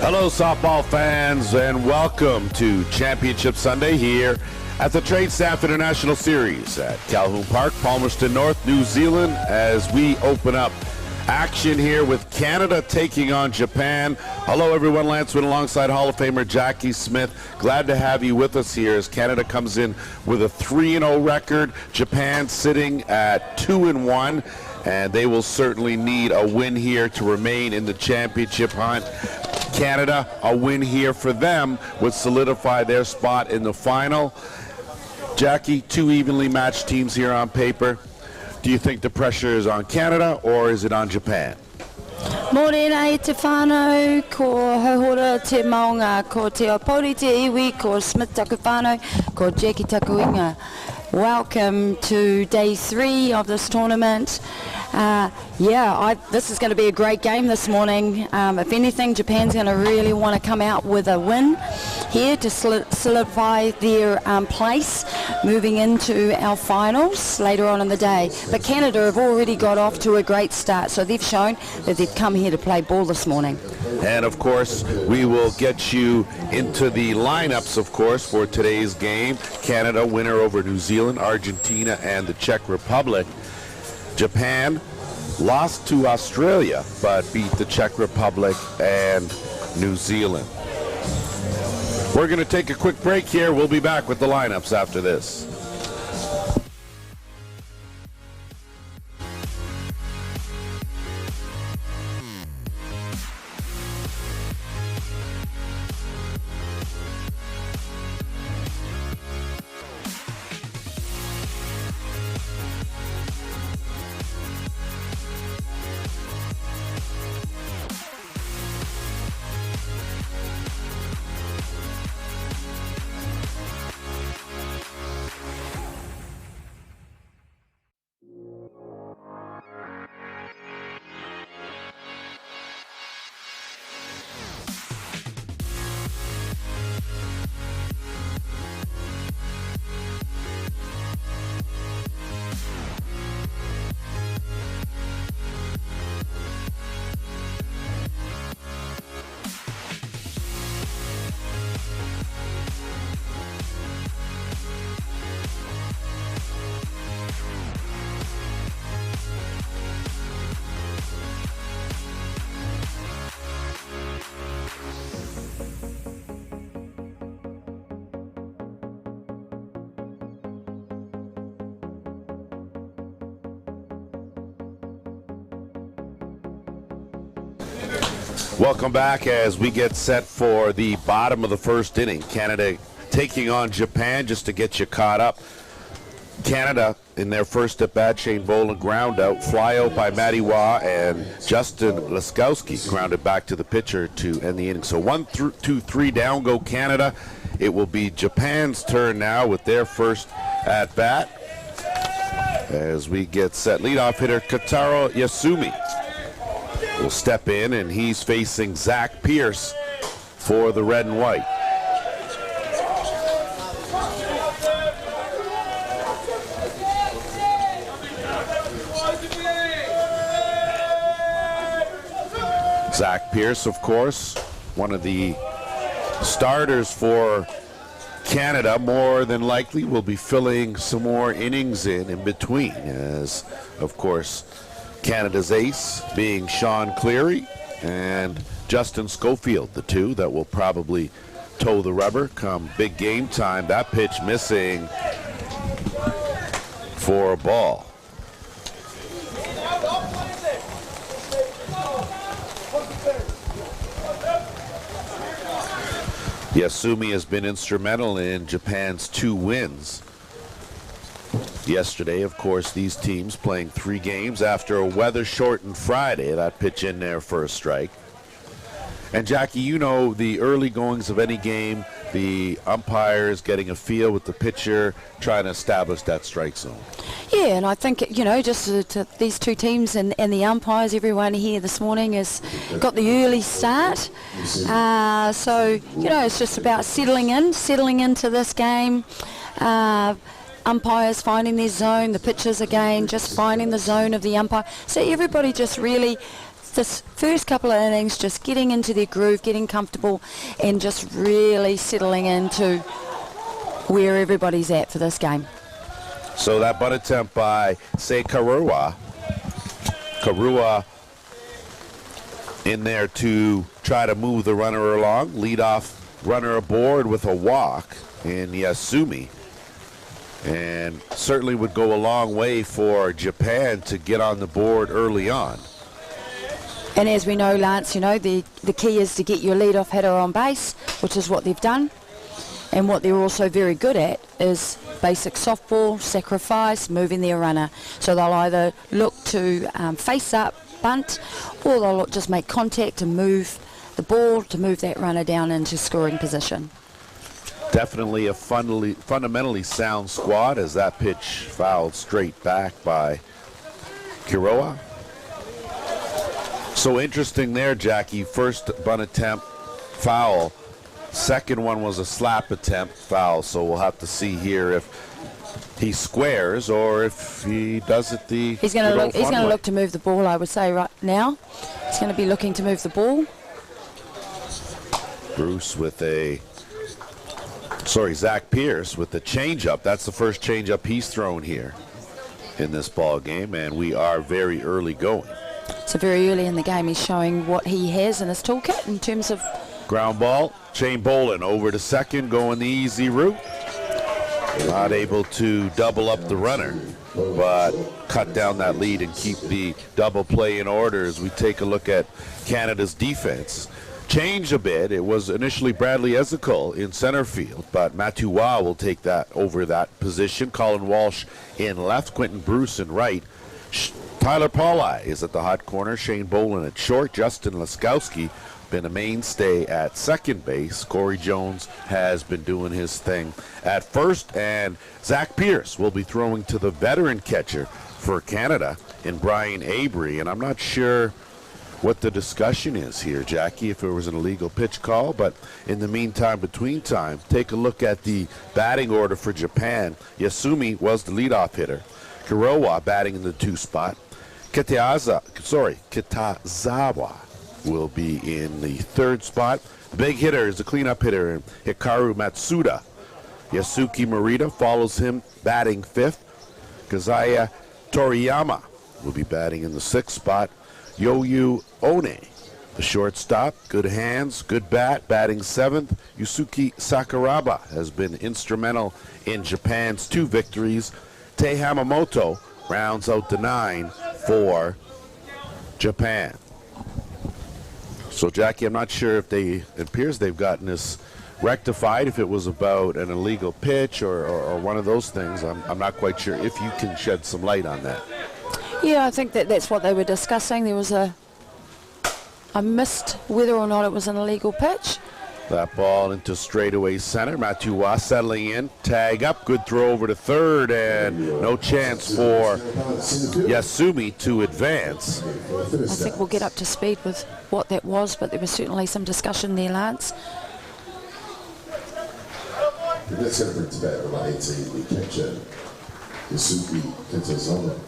Hello, softball fans, and welcome to Championship Sunday here at the Tradestaff International Series at Colquhoun Park, Palmerston North, New Zealand, as we open up action here with Canada taking on Japan. Hello, everyone. Lance Wynn alongside Hall of Famer Jackie Smith. Glad to have you with us here as Canada comes in with a 3-0 record. Japan sitting at 2-1. And they will certainly need a win here to remain in the championship hunt. Canada, a win here for them would solidify their spot in the final. Jackie, two evenly matched teams here on paper. Do you think the pressure is on Canada or is it on Japan? Morena e te whānau, ko hauhora te maunga, ko te opori te iwi, ko Smith taku whānau, ko Jackie taku inga. Welcome to day 3 of this tournament. This is going to be a great game this morning. If anything, Japan's going to really want to come out with a win here to solidify their place moving into our finals later on in the day. But Canada have already got off to a great start, so they've shown that they've come here to play ball this morning. And of course, we will get you into the lineups, of course, for today's game. Canada, winner over New Zealand, Argentina, and the Czech Republic. Japan lost to Australia, but beat the Czech Republic and New Zealand. We're going to take a quick break here. We'll be back with the lineups after this. Welcome back as we get set for the bottom of the first inning. Canada taking on Japan, just to get you caught up. Canada in their first at bat, Shane Boland ground out, fly out by Manawatū, and Justin Laskowski grounded back to the pitcher to end the inning. So 1, 2, 3 down go Canada. It will be Japan's turn now with their first at bat as we get set. Leadoff hitter Kotaro Yasumi will step in, and he's facing Zach Pierce for the red and white. Zach Pierce, of course, one of the starters for Canada, more than likely will be filling some more innings in between, as, of course, Canada's ace being Sean Cleary and Justin Schofield, the two that will probably toe the rubber come big game time. That pitch missing for a ball. Yasumi has been instrumental in Japan's 2 wins. Yesterday, of course, these teams playing 3 games after a weather-shortened Friday. That pitch in there for a strike. And Jackie, you know the early goings of any game, the umpires getting a feel with the pitcher, trying to establish that strike zone. Yeah, and I think, you know, just to these two teams and the umpires, everyone here this morning has got the early start. So, you know, it's just about settling into this game. Umpires finding their zone, the pitchers again just finding the zone of the umpire. So everybody just really this first couple of innings, just getting into their groove, getting comfortable, and just really settling into where everybody's at for this game. So that bunt attempt by, say, Karua in there to try to move the runner along, lead off runner aboard with a walk in Yasumi, and certainly would go a long way for Japan to get on the board early on. And as we know, Lance, you know, the key is to get your leadoff hitter on base, which is what they've done. And what they're also very good at is basic softball, sacrifice, moving their runner. So they'll either look to face up, bunt, or they'll just make contact and move the ball to move that runner down into scoring position. Definitely a fundamentally sound squad, as that pitch fouled straight back by Kuroa. So interesting there, Jackie. First bunt attempt, foul. Second one was a slap attempt, foul. So we'll have to see here if he squares or if he does it the He's going to look to move the ball, I would say, right now. He's going to be looking to move the ball. Zach Pierce with the changeup. That's the first changeup he's thrown here in this ball game, and we are very early going. So very early in the game, he's showing what he has in his toolkit in terms of ground ball. Shane Bolin over to second, going the easy route. Not able to double up the runner, but cut down that lead and keep the double play in order as we take a look at Canada's defense. Change a bit. It was initially Bradley Ezekiel in center field, but Manawatū will take that over that position. Colin Walsh in left, Quentin Bruce in right. Tyler Paulai is at the hot corner. Shane Bolin at short. Justin Laskowski been a mainstay at second base. Corey Jones has been doing his thing at first, and Zach Pierce will be throwing to the veteran catcher for Canada in Brian Avery. And I'm not sure what the discussion is here, Jackie, if it was an illegal pitch call, but in the meantime, between time, take a look at the batting order for Japan. Yasumi was the leadoff hitter. Kuroa batting in the 2 spot. Kitazawa will be in the 3rd spot. The big hitter is the cleanup hitter, Hikaru Matsuda. Yasuki Morita follows him, batting 5th. Kazaya Toriyama will be batting in the 6th spot. Yoyu One, the shortstop, good hands, good bat, batting 7th. Yusuke Sakuraba has been instrumental in Japan's 2 victories. Tei Hamamoto rounds out the 9 for Japan. So, Jackie, I'm not sure if it appears they've gotten this rectified, if it was about an illegal pitch or one of those things. I'm not quite sure if you can shed some light on that. Yeah, I think that's what they were discussing. There was a missed whether or not it was an illegal pitch. That ball into straightaway center. Manawatū settling in. Tag up. Good throw over to third, and no chance for Yasumi to advance. I think we'll get up to speed with what that was, but there was certainly some discussion there, Lance. That's going to bring to bat number 18, the catcher, Yusuke Kitazawa.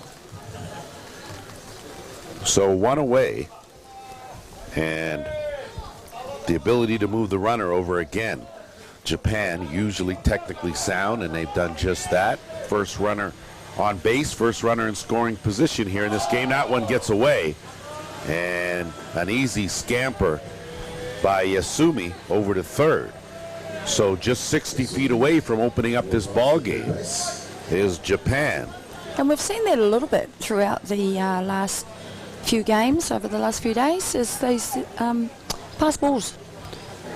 So 1 away, and the ability to move the runner over again. Japan usually technically sound, and they've done just that. First runner on base, first runner in scoring position here in this game. That one gets away, and an easy scamper by Yasumi over to third. So just 60 feet away from opening up this ball game is Japan. And we've seen that a little bit throughout the last few games over the last few days, is these pass balls.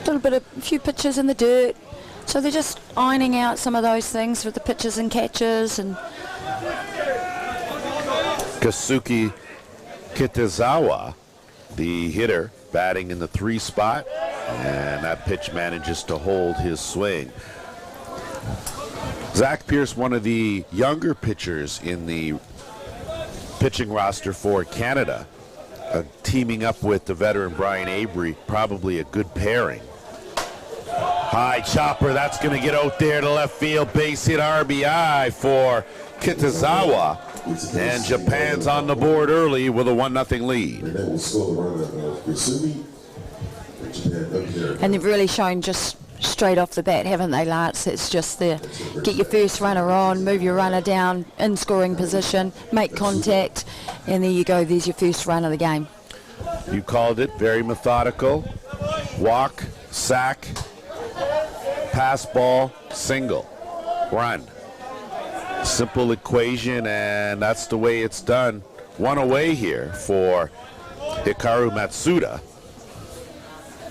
A few pitches in the dirt. So they're just ironing out some of those things with the pitches and catches. And Kazuki Kitazawa, the hitter, batting in the 3 spot, and that pitch manages to hold his swing. Zach Pierce, one of the younger pitchers in the pitching roster for Canada, teaming up with the veteran Brian Avery, probably a good pairing. High chopper, that's going to get out there to left field, base hit RBI for Kitazawa. And Japan's on the board early with a 1-0 lead. And that will score the run of Yasumi. Japan up here. And they've really shown just straight off the bat, haven't they, Lance? It's just the get your first runner on, move your runner down in scoring position, make contact, and there you go. There's your first run of the game. You called it very methodical. Walk, sack, pass ball, single, run. Simple equation, and that's the way it's done. One away here for Hikaru Matsuda.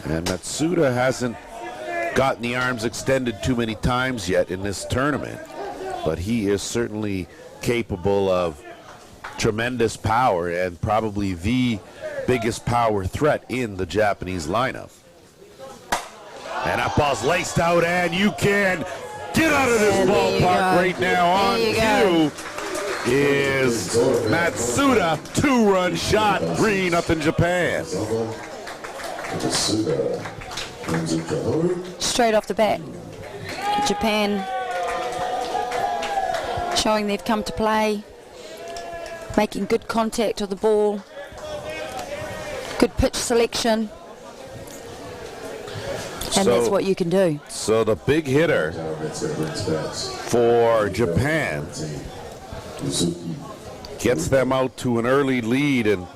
And Matsuda hasn't gotten the arms extended too many times yet in this tournament, but he is certainly capable of tremendous power and probably the biggest power threat in the Japanese lineup. And that ball's laced out, and you can get out of this ballpark right now. On cue is Matsuda, 2-run shot, 3-0 Japan. Straight off the bat, Japan showing they've come to play, making good contact with the ball, good pitch selection, and that's what you can do. So the big hitter for Japan gets them out to an early lead, and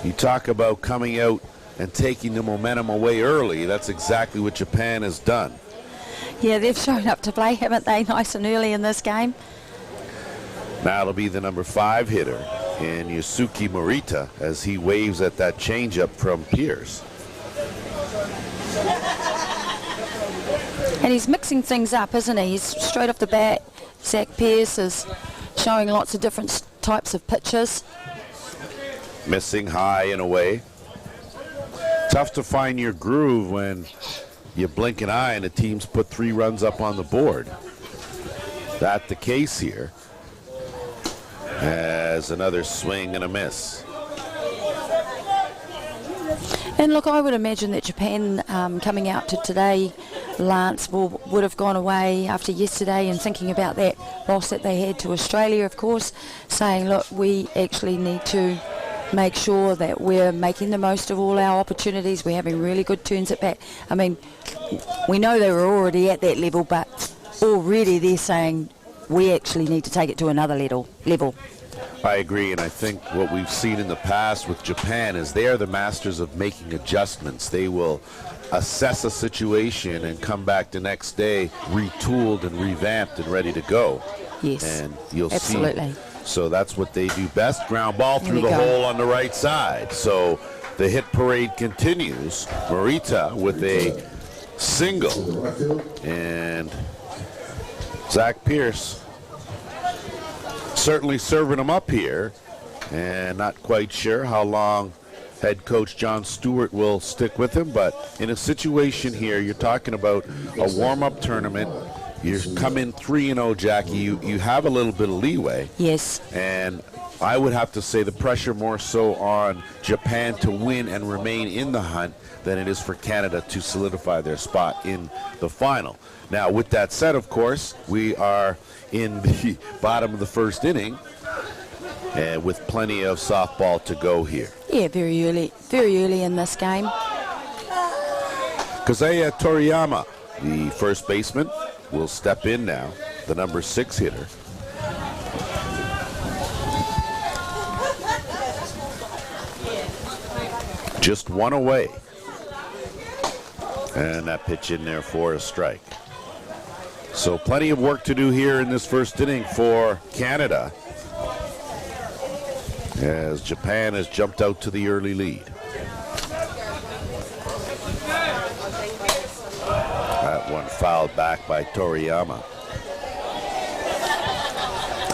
you talk about coming out and taking the momentum away early. That's exactly what Japan has done. Yeah, they've shown up to play, haven't they, nice and early in this game. Now it'll be the number 5 hitter in Yusuke Morita as he waves at that changeup from Pierce. And he's mixing things up, isn't he? He's straight off the bat. Zach Pierce is showing lots of different types of pitches. Missing high and away. Tough to find your groove when you blink an eye and the team's put 3 runs up on the board. That's the case here. As another swing and a miss. And look, I would imagine that Japan coming out to today, Lance, would have gone away after yesterday and thinking about that loss that they had to Australia, of course, saying, look, we actually need to make sure that we're making the most of all our opportunities. We're having really good turns at bat. I mean, we know they were already at that level, but already they're saying we actually need to take it to another level. I agree, and I think what we've seen in the past with Japan is they are the masters of making adjustments. They will assess a situation and come back the next day retooled and revamped and ready to go. Yes, and you'll absolutely. See. So that's what they do best. Ground ball through the hole on the right side. So the hit parade continues. Morita with a single. And Zach Pierce certainly serving him up here. And not quite sure how long head coach John Stewart will stick with him. But in a situation here, you're talking about a warm-up tournament. You come in 3-0, Jackie. You have a little bit of leeway. Yes. And I would have to say the pressure more so on Japan to win and remain in the hunt than it is for Canada to solidify their spot in the final. Now, with that said, of course, we are in the bottom of the first inning and with plenty of softball to go here. Yeah, very early in this game. Kazuya Toriyama, the first baseman, will step in now, the number 6 hitter. Just one away. And that pitch in there for a strike. So plenty of work to do here in this first inning for Canada, as Japan has jumped out to the early lead. That one fouled back by Toriyama.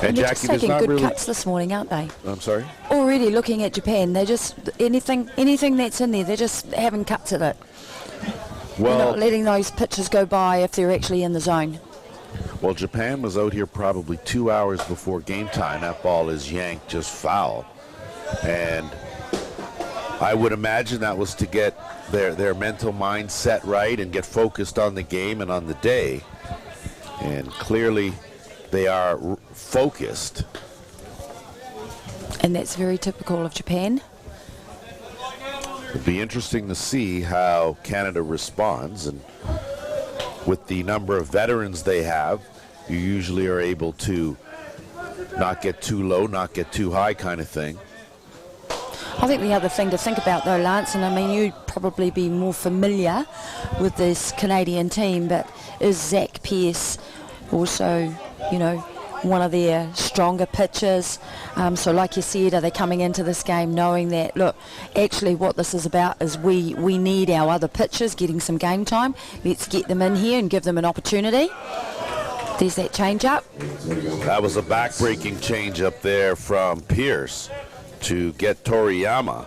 And they're Jackie, just taking good cuts this morning, aren't they? I'm sorry? Already looking at Japan, they're just, anything that's in there, they're just having cuts at it. Well, they're not letting those pitches go by if they're actually in the zone. Well, Japan was out here probably 2 hours before game time. That ball is yanked just foul. And I would imagine that was to get their mental mindset right and get focused on the game and on the day. And clearly they are focused. And that's very typical of Japan. It'll be interesting to see how Canada responds, and with the number of veterans they have, you usually are able to not get too low, not get too high kind of thing. I think the other thing to think about though, Lance, and I mean you'd probably be more familiar with this Canadian team, but is Zach Pearce also, you know, one of their stronger pitchers? So like you said, are they coming into this game knowing that, look, actually what this is about is we need our other pitchers getting some game time. Let's get them in here and give them an opportunity. There's that change up. That was a back-breaking change up there from Pearce to get Toriyama,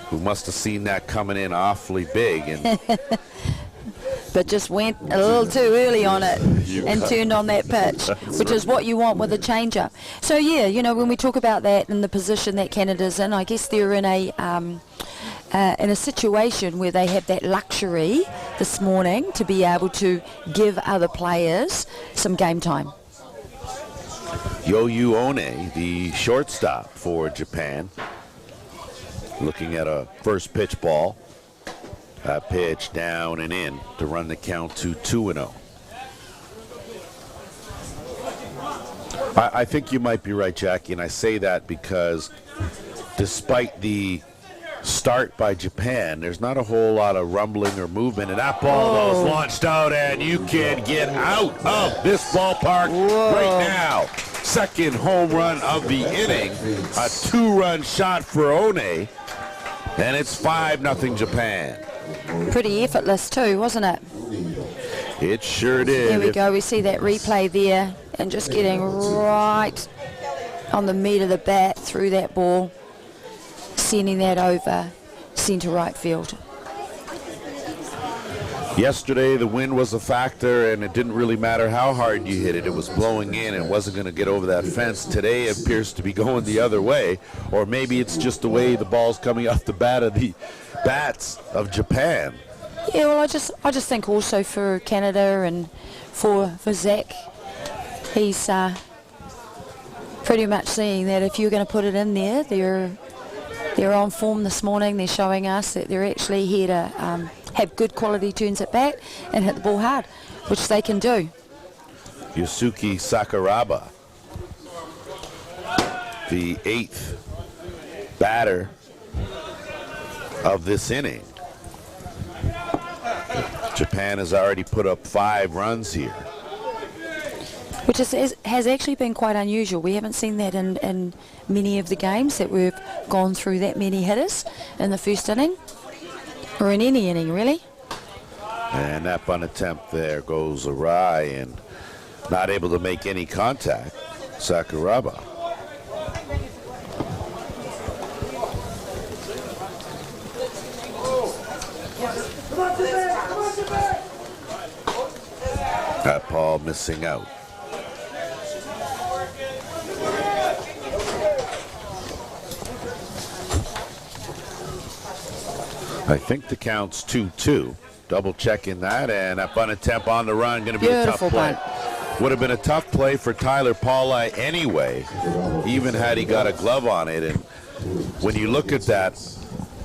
who must have seen that coming in awfully big. And but just went a little too early on it and turned on that pitch, which is what you want with a change-up. So, yeah, you know, when we talk about that and the position that Canada's in, I guess they're in a situation where they have that luxury this morning to be able to give other players some game time. Yo-Yu One, the shortstop for Japan, looking at a first pitch ball. That pitch down and in to run the count to 2-0. I think you might be right, Jackie, and I say that because despite the start by Japan, there's not a whole lot of rumbling or movement, and that ball was launched out, and you can get out of this ballpark right now. Second home run of the inning, a 2-run shot for One, and it's 5-0 Japan. Pretty effortless too, wasn't it? It sure did. There we go. We see that replay there, and just getting right on the meat of the bat through that ball, sending that over centre right field. Yesterday the wind was a factor, and it didn't really matter how hard you hit it. It was blowing in and wasn't going to get over that fence. Today it appears to be going the other way, or maybe it's just the way the ball's coming off the bat of the bats of Japan. Yeah, well, I just think also for Canada and for Zach, he's pretty much seeing that if you're going to put it in there, they're on form this morning. They're showing us that they're actually here to have good quality turns at bat and hit the ball hard, which they can do. Yusuke Sakuraba, the 8th batter of this inning. Japan has already put up 5 runs here, which has actually been quite unusual. We haven't seen that in many of the games that we've gone through, that many hitters in the first inning, or in any inning really. And that bunt attempt there goes awry and not able to make any contact. Sakuraba. That ball missing out. I think the count's 2-2. Double checking that, and that bunt attempt on the run going to be Beautiful a tough play. bunt. Would have been a tough play for Tyler Paulai anyway, even had he got a glove on it. And when you look at that,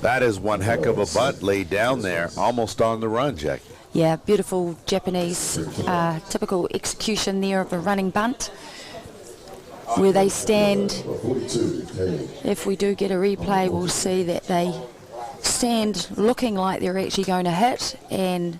that is one heck of a bunt laid down there, almost on the run, Jackie. Yeah, beautiful Japanese typical execution there of a running bunt, where they stand. If we do get a replay, we'll see that they stand looking like they're actually going to hit, and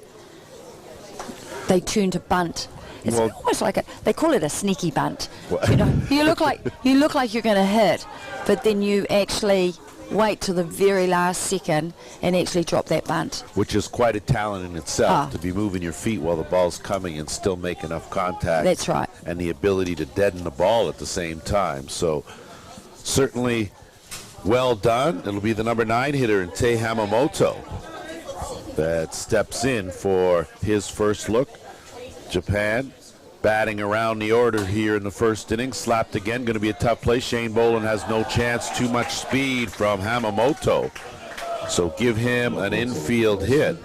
they turn to bunt. It's almost like they call it a sneaky bunt. You know, you look like you're going to hit, but then you actually wait till the very last second and actually drop that bunt. Which is quite a talent in itself, to be moving your feet while the ball's coming and still make enough contact. That's right. And the ability to deaden the ball at the same time. So certainly well done. It'll be the number 9 hitter, Tei Hamamoto, that steps in for his first look. Japan batting around the order here in the first inning. Slapped again, going to be a tough play. Shane Boland has no chance. Too much speed from Hamamoto. So give him an infield hit.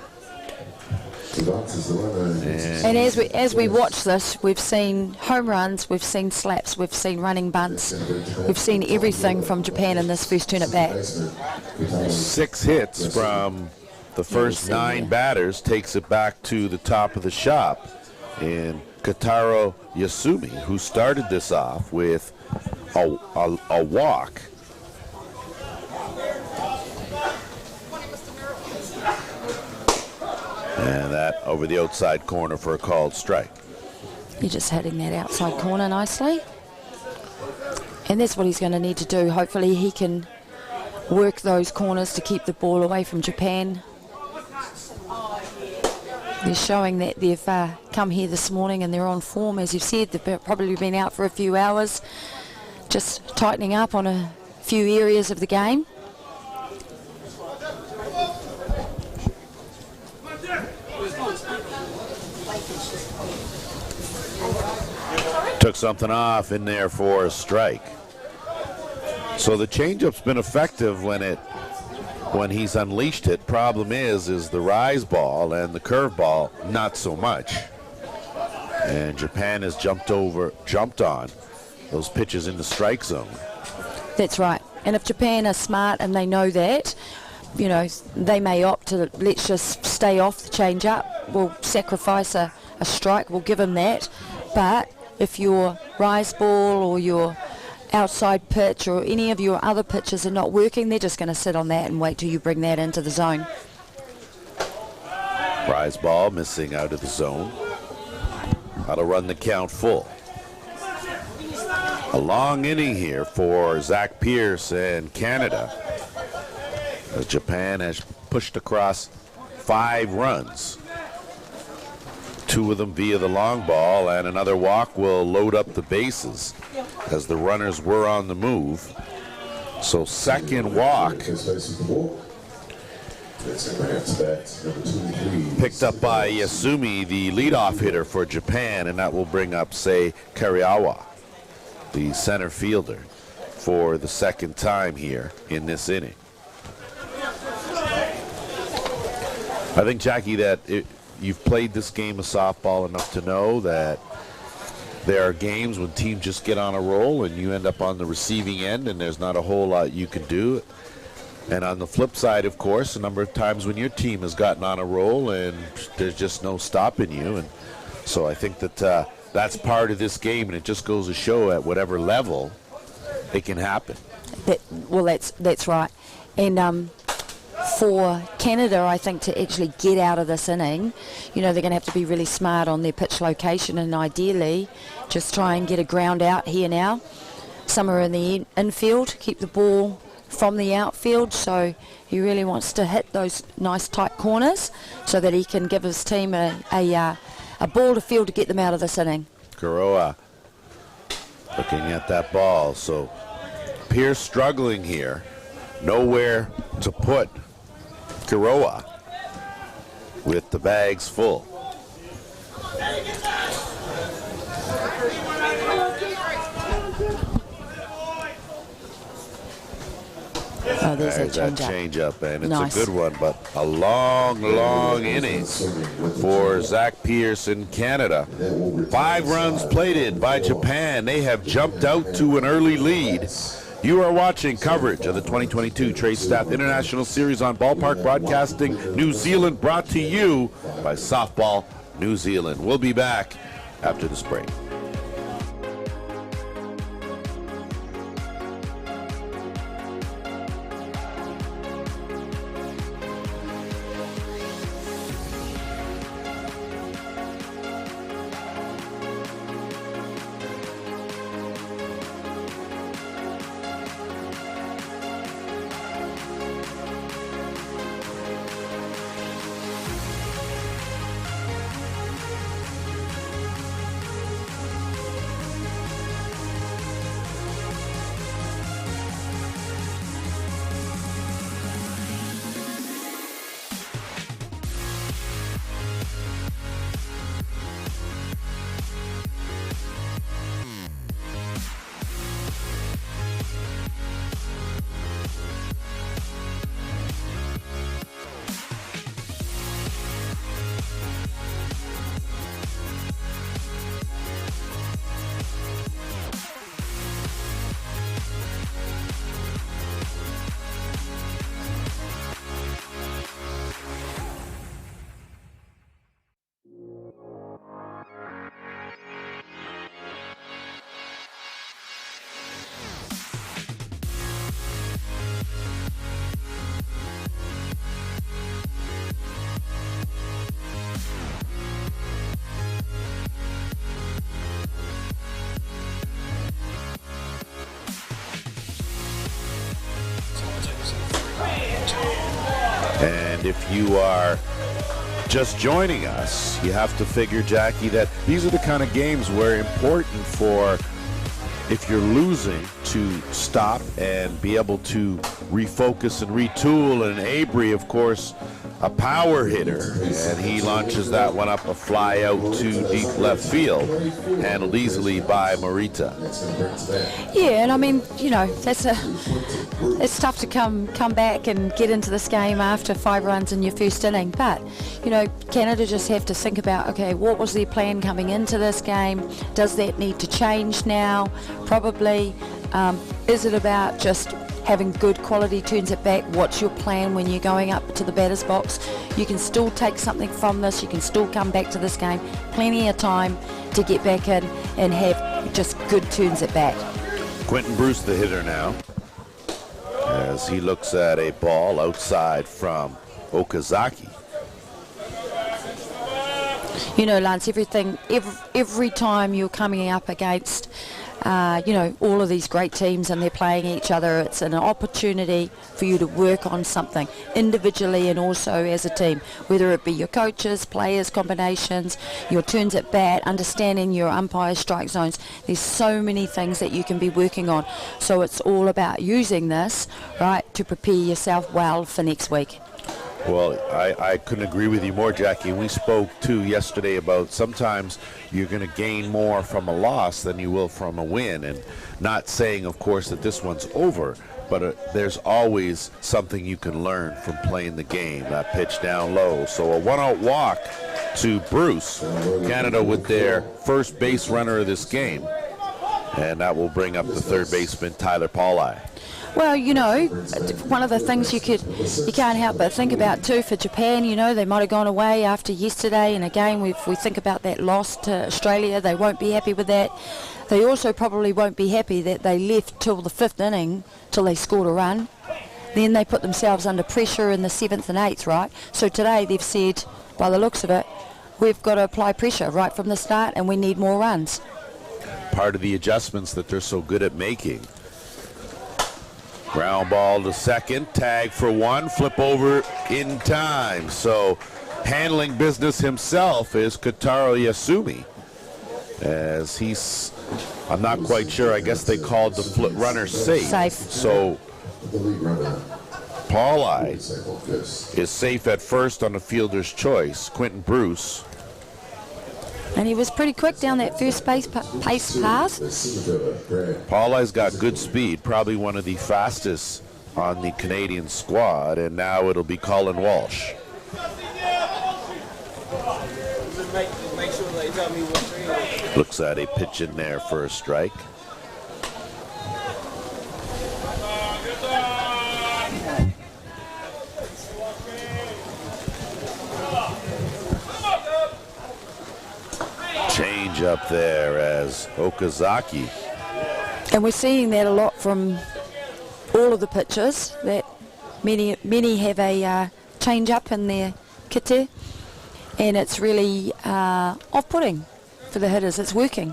And as we watch this, we've seen home runs, we've seen slaps, we've seen running bunts, we've seen everything from Japan in this first turn at bat. 6 hits from the first 9 batters takes it back to the top of the shop. And Kotaro Yasumi, who started this off with a walk. And that over the outside corner for a called strike. You're just hitting that outside corner nicely. And that's what he's going to need to do. Hopefully he can work those corners to keep the ball away from Japan. They're showing that they've come here this morning and they're on form. As you've said, they've probably been out for a few hours, just tightening up on a few areas of the game. Took something off in there for a strike. So the changeup's been effective when he's unleashed it. Problem is the rise ball and the curve ball not so much. And Japan has jumped on those pitches in the strike zone. That's right. And if Japan are smart and they know that, you know, they may opt to let's just stay off the change-up. We'll sacrifice a strike. We'll give them that. But if your rise ball or your outside pitch or any of your other pitches are not working, they're just going to sit on that and wait till you bring that into the zone. Rise ball missing out of the zone. That'll run the count full. A long inning here for Zach Pierce and Canada, as Japan has pushed across 5 runs. 2 of them via the long ball, and another walk will load up the bases as the runners were on the move. So second walk picked up by Yasumi, the leadoff hitter for Japan, and that will bring up Kariawa, the center fielder, for the second time here in this inning. I think, Jackie, that you've played this game of softball enough to know that there are games when teams just get on a roll and you end up on the receiving end and there's not a whole lot you can do. And on the flip side, of course, a number of times when your team has gotten on a roll and there's just no stopping you. And so I think that that's part of this game, and it just goes to show at whatever level it can happen. That's right. And for Canada, I think, to actually get out of this inning, you know, they're going to have to be really smart on their pitch location and ideally just try and get a ground out here now. Somewhere in the infield, keep the ball from the outfield, so he really wants to hit those nice tight corners so that he can give his team a ball to field to get them out of this inning. Kuroa looking at that ball. So Pierce struggling here. Nowhere to put Kuroa with the bags full. Oh, there's that change-up, and it's nice. A good one, but a long, long inning for Zach Pierce in Canada. 5 runs plated by Japan. They have jumped out to an early lead. You are watching coverage of the 2022 Tradestaff International Series on Ballpark Broadcasting New Zealand, brought to you by Softball New Zealand. We'll be back after this break. And if you are just joining us, you have to figure, Jackie, that these are the kind of games where important for, if you're losing, to stop and be able to refocus and retool. And Avery, of course, a power hitter, and he launches that one up a fly out to deep left field, handled easily by Morita. Yeah, and I mean, you know, it's tough to come back and get into this game after 5 runs in your first inning. But, you know, Canada just have to think about, okay, what was their plan coming into this game? Does that need to change now? Probably. Is it about just having good quality turns at bat? What's your plan when you're going up to the batter's box? You can still take something from this. You can still come back to this game. Plenty of time to get back in and have just good turns at bat. Quentin Bruce, the hitter now, as he looks at a ball outside from Okazaki. You know, Lance, every time you're coming up against you know, all of these great teams and they're playing each other, it's an opportunity for you to work on something individually and also as a team, whether it be your coaches, players, combinations, your turns at bat, understanding your umpire strike zones. There's so many things that you can be working on. So it's all about using this, right, to prepare yourself well for next week. Well, I couldn't agree with you more, Jackie. We spoke, too, yesterday about sometimes you're going to gain more from a loss than you will from a win. And not saying, of course, that this one's over, but there's always something you can learn from playing the game. That pitch down low. So a one-out walk to Bruce. Canada with their first base runner of this game. And that will bring up the third baseman, Tyler Paulai. Well, you know, one of the things you can't help but think about too for Japan, you know, they might have gone away after yesterday, and again, if we think about that loss to Australia, they won't be happy with that. They also probably won't be happy that they left till the 5th inning till they scored a run. Then they put themselves under pressure in the 7th and 8th, right? So today they've said, by the looks of it, we've got to apply pressure right from the start and we need more runs. Part of the adjustments that they're so good at making. Ground ball to second, tag for one, flip over in time. So handling business himself is Kotaro Yasumi. As he's, I'm not quite sure, I guess they called the flip runner safe. So Paulai is safe at first on the fielder's choice. Quentin Bruce. And he was pretty quick down that first pace pass. Paulai's got good speed, probably one of the fastest on the Canadian squad, and now it'll be Colin Walsh. Looks at a pitch in there for a strike. Change up there as Okazaki. And we're seeing that a lot from all of the pitchers, that many have a change up in their kite, and it's really off-putting for the hitters. It's working.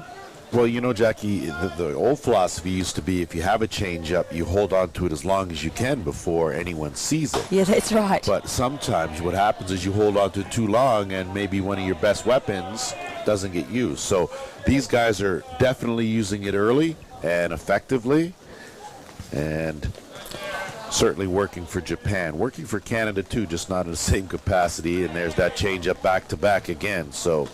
Well, you know, Jackie, the old philosophy used to be if you have a change-up, you hold on to it as long as you can before anyone sees it. Yeah, that's right. But sometimes what happens is you hold on to it too long and maybe one of your best weapons doesn't get used. So these guys are definitely using it early and effectively, and certainly working for Japan. Working for Canada, too, just not in the same capacity. And there's that change-up back-to-back again. So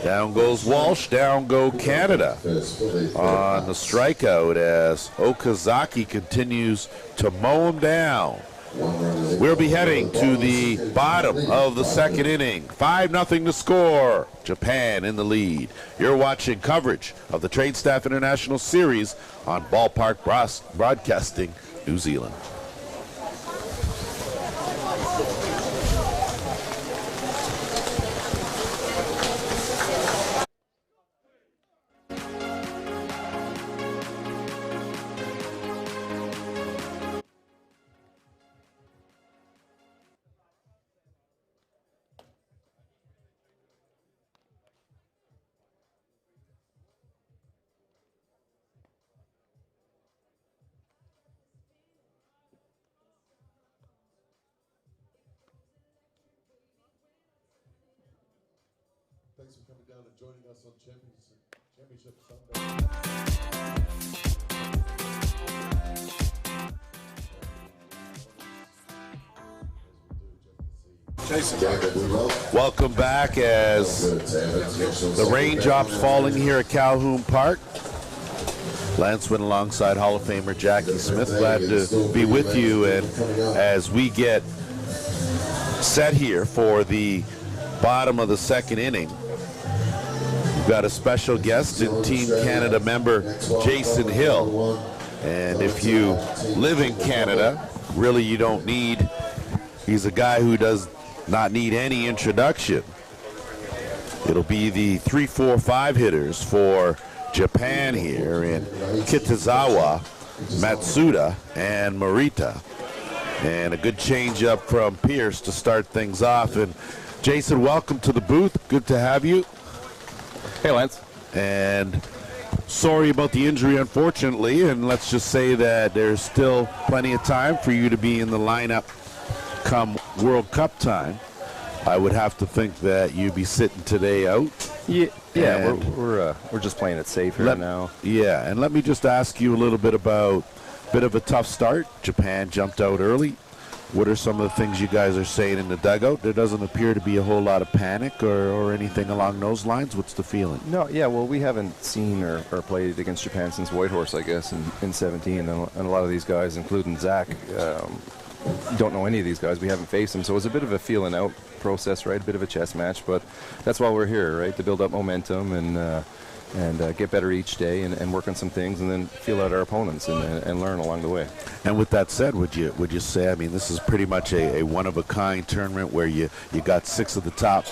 down goes Walsh, down go Canada on the strikeout as Okazaki continues to mow him down. We'll be heading to the bottom of the second inning. 5-0 to score. Japan in the lead. You're watching coverage of the Tradestaff International Series on Ballpark Broadcasting, New Zealand. Thanks for coming down and joining us on Championship Sunday. Welcome back as the raindrops falling here at Colquhoun Park. Lance went alongside Hall of Famer Jackie Smith. Glad to be with you, and as we get set here for the bottom of the second inning, we've got a special guest and Team Canada member Jason Hill. And if you live in Canada, really you don't need, he's a guy who does not need any introduction. It'll be the 3-4-5 hitters for Japan here in Kitazawa, Matsuda, and Morita. And a good change up from Pierce to start things off. And Jason, welcome to the booth. Good to have you. Hey, Lance. And sorry about the injury, unfortunately. And let's just say that there's still plenty of time for you to be in the lineup come World Cup time. I would have to think that you'd be sitting today out. Yeah, we're just playing it safe here now. Yeah, and let me just ask you a little bit about bit of a tough start. Japan jumped out early. What are some of the things you guys are saying in the dugout? There doesn't appear to be a whole lot of panic or anything along those lines. What's the feeling? No, yeah, well, we haven't seen or played against Japan since Whitehorse, I guess, in 17. And a lot of these guys, including Zach, don't know any of these guys. We haven't faced them. So it was a bit of a feeling out process, right? A bit of a chess match. But that's why we're here, right? To build up momentum and get better each day and work on some things and then feel out our opponents and learn along the way. And with that said, would you say, I mean, this is pretty much a one-of-a-kind tournament where you got six of the top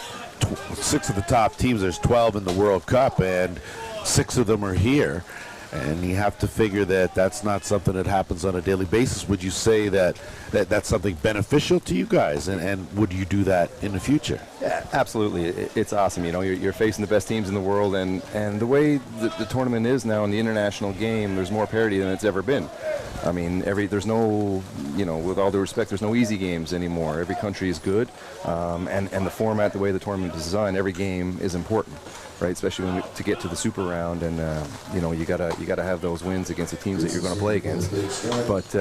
teams. There's 12 in the World Cup, and 6 of them are here. And you have to figure that that's not something that happens on a daily basis. Would you say that that's something beneficial to you guys? And would you do that in the future? Yeah, absolutely. It's awesome. You know, you're facing the best teams in the world. And the way the tournament is now in the international game, there's more parity than it's ever been. I mean, there's no, with all due respect, there's no easy games anymore. Every country is good. And the format, the way the tournament is designed, every game is important. Right, especially to get to the super round, and you gotta have those wins against the teams that you're going to play against. But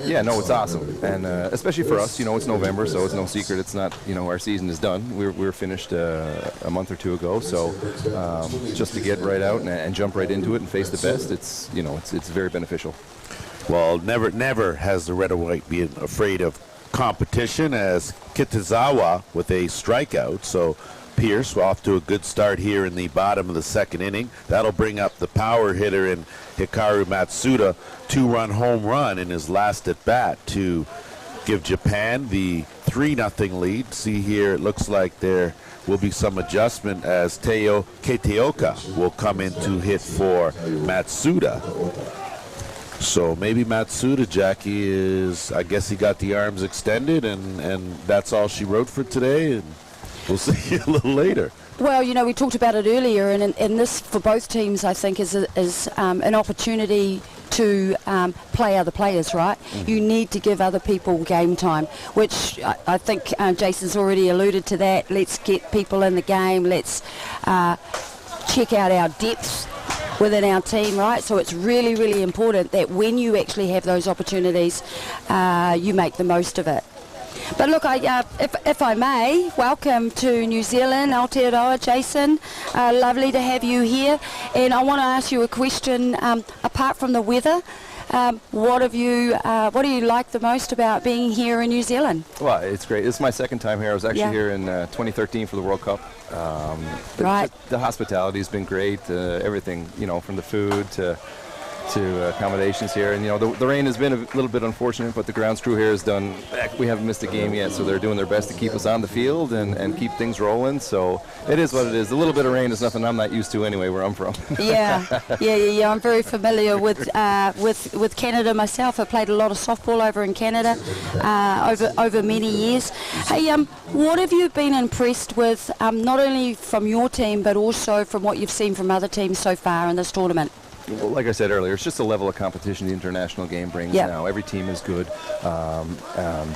yeah, no, it's awesome, and especially for us, it's November, so it's no secret. It's not, our season is done. We're finished a month or two ago, so just to get right out and jump right into it and face the best, it's very beneficial. Well, never has the red and white been afraid of competition, as Kitazawa with a strikeout. So Pierce off to a good start here in the bottom of the second inning. That'll bring up the power hitter in Hikaru Matsuda, 2-run home run in his last at bat to give Japan the 3-0 lead. See here, it looks like there will be some adjustment as Teo Keteoka will come in to hit for Matsuda. So maybe Matsuda, Jackie, is, I guess he got the arms extended, and that's all she wrote for today. And we'll see you a little later. Well, we talked about it earlier, and this for both teams, I think, is an opportunity to play other players, right? Mm-hmm. You need to give other people game time, which I think Jason's already alluded to that. Let's get people in the game. Let's check out our depth within our team, right? So it's really, really important that when you actually have those opportunities, you make the most of it. But look, if I may, welcome to New Zealand, Aotearoa, Jason. Lovely to have you here. And I want to ask you a question. Apart from the weather, what do you like the most about being here in New Zealand? Well, it's great. This is my second time here. I was actually here in 2013 for the World Cup. Right. The hospitality has been great. Everything, from the food to accommodations here, and the rain has been a little bit unfortunate, but the grounds crew here has done, we haven't missed a game yet, so they're doing their best to keep us on the field and keep things rolling. So it is what it is. A little bit of rain is nothing I'm not used to anyway where I'm from. Yeah. I'm very familiar with Canada myself. I played a lot of softball over in Canada over many years. Hey, what have you been impressed with, not only from your team but also from what you've seen from other teams so far in this tournament? well, like I said earlier, it's just a level of competition the international game brings now. Every team is good.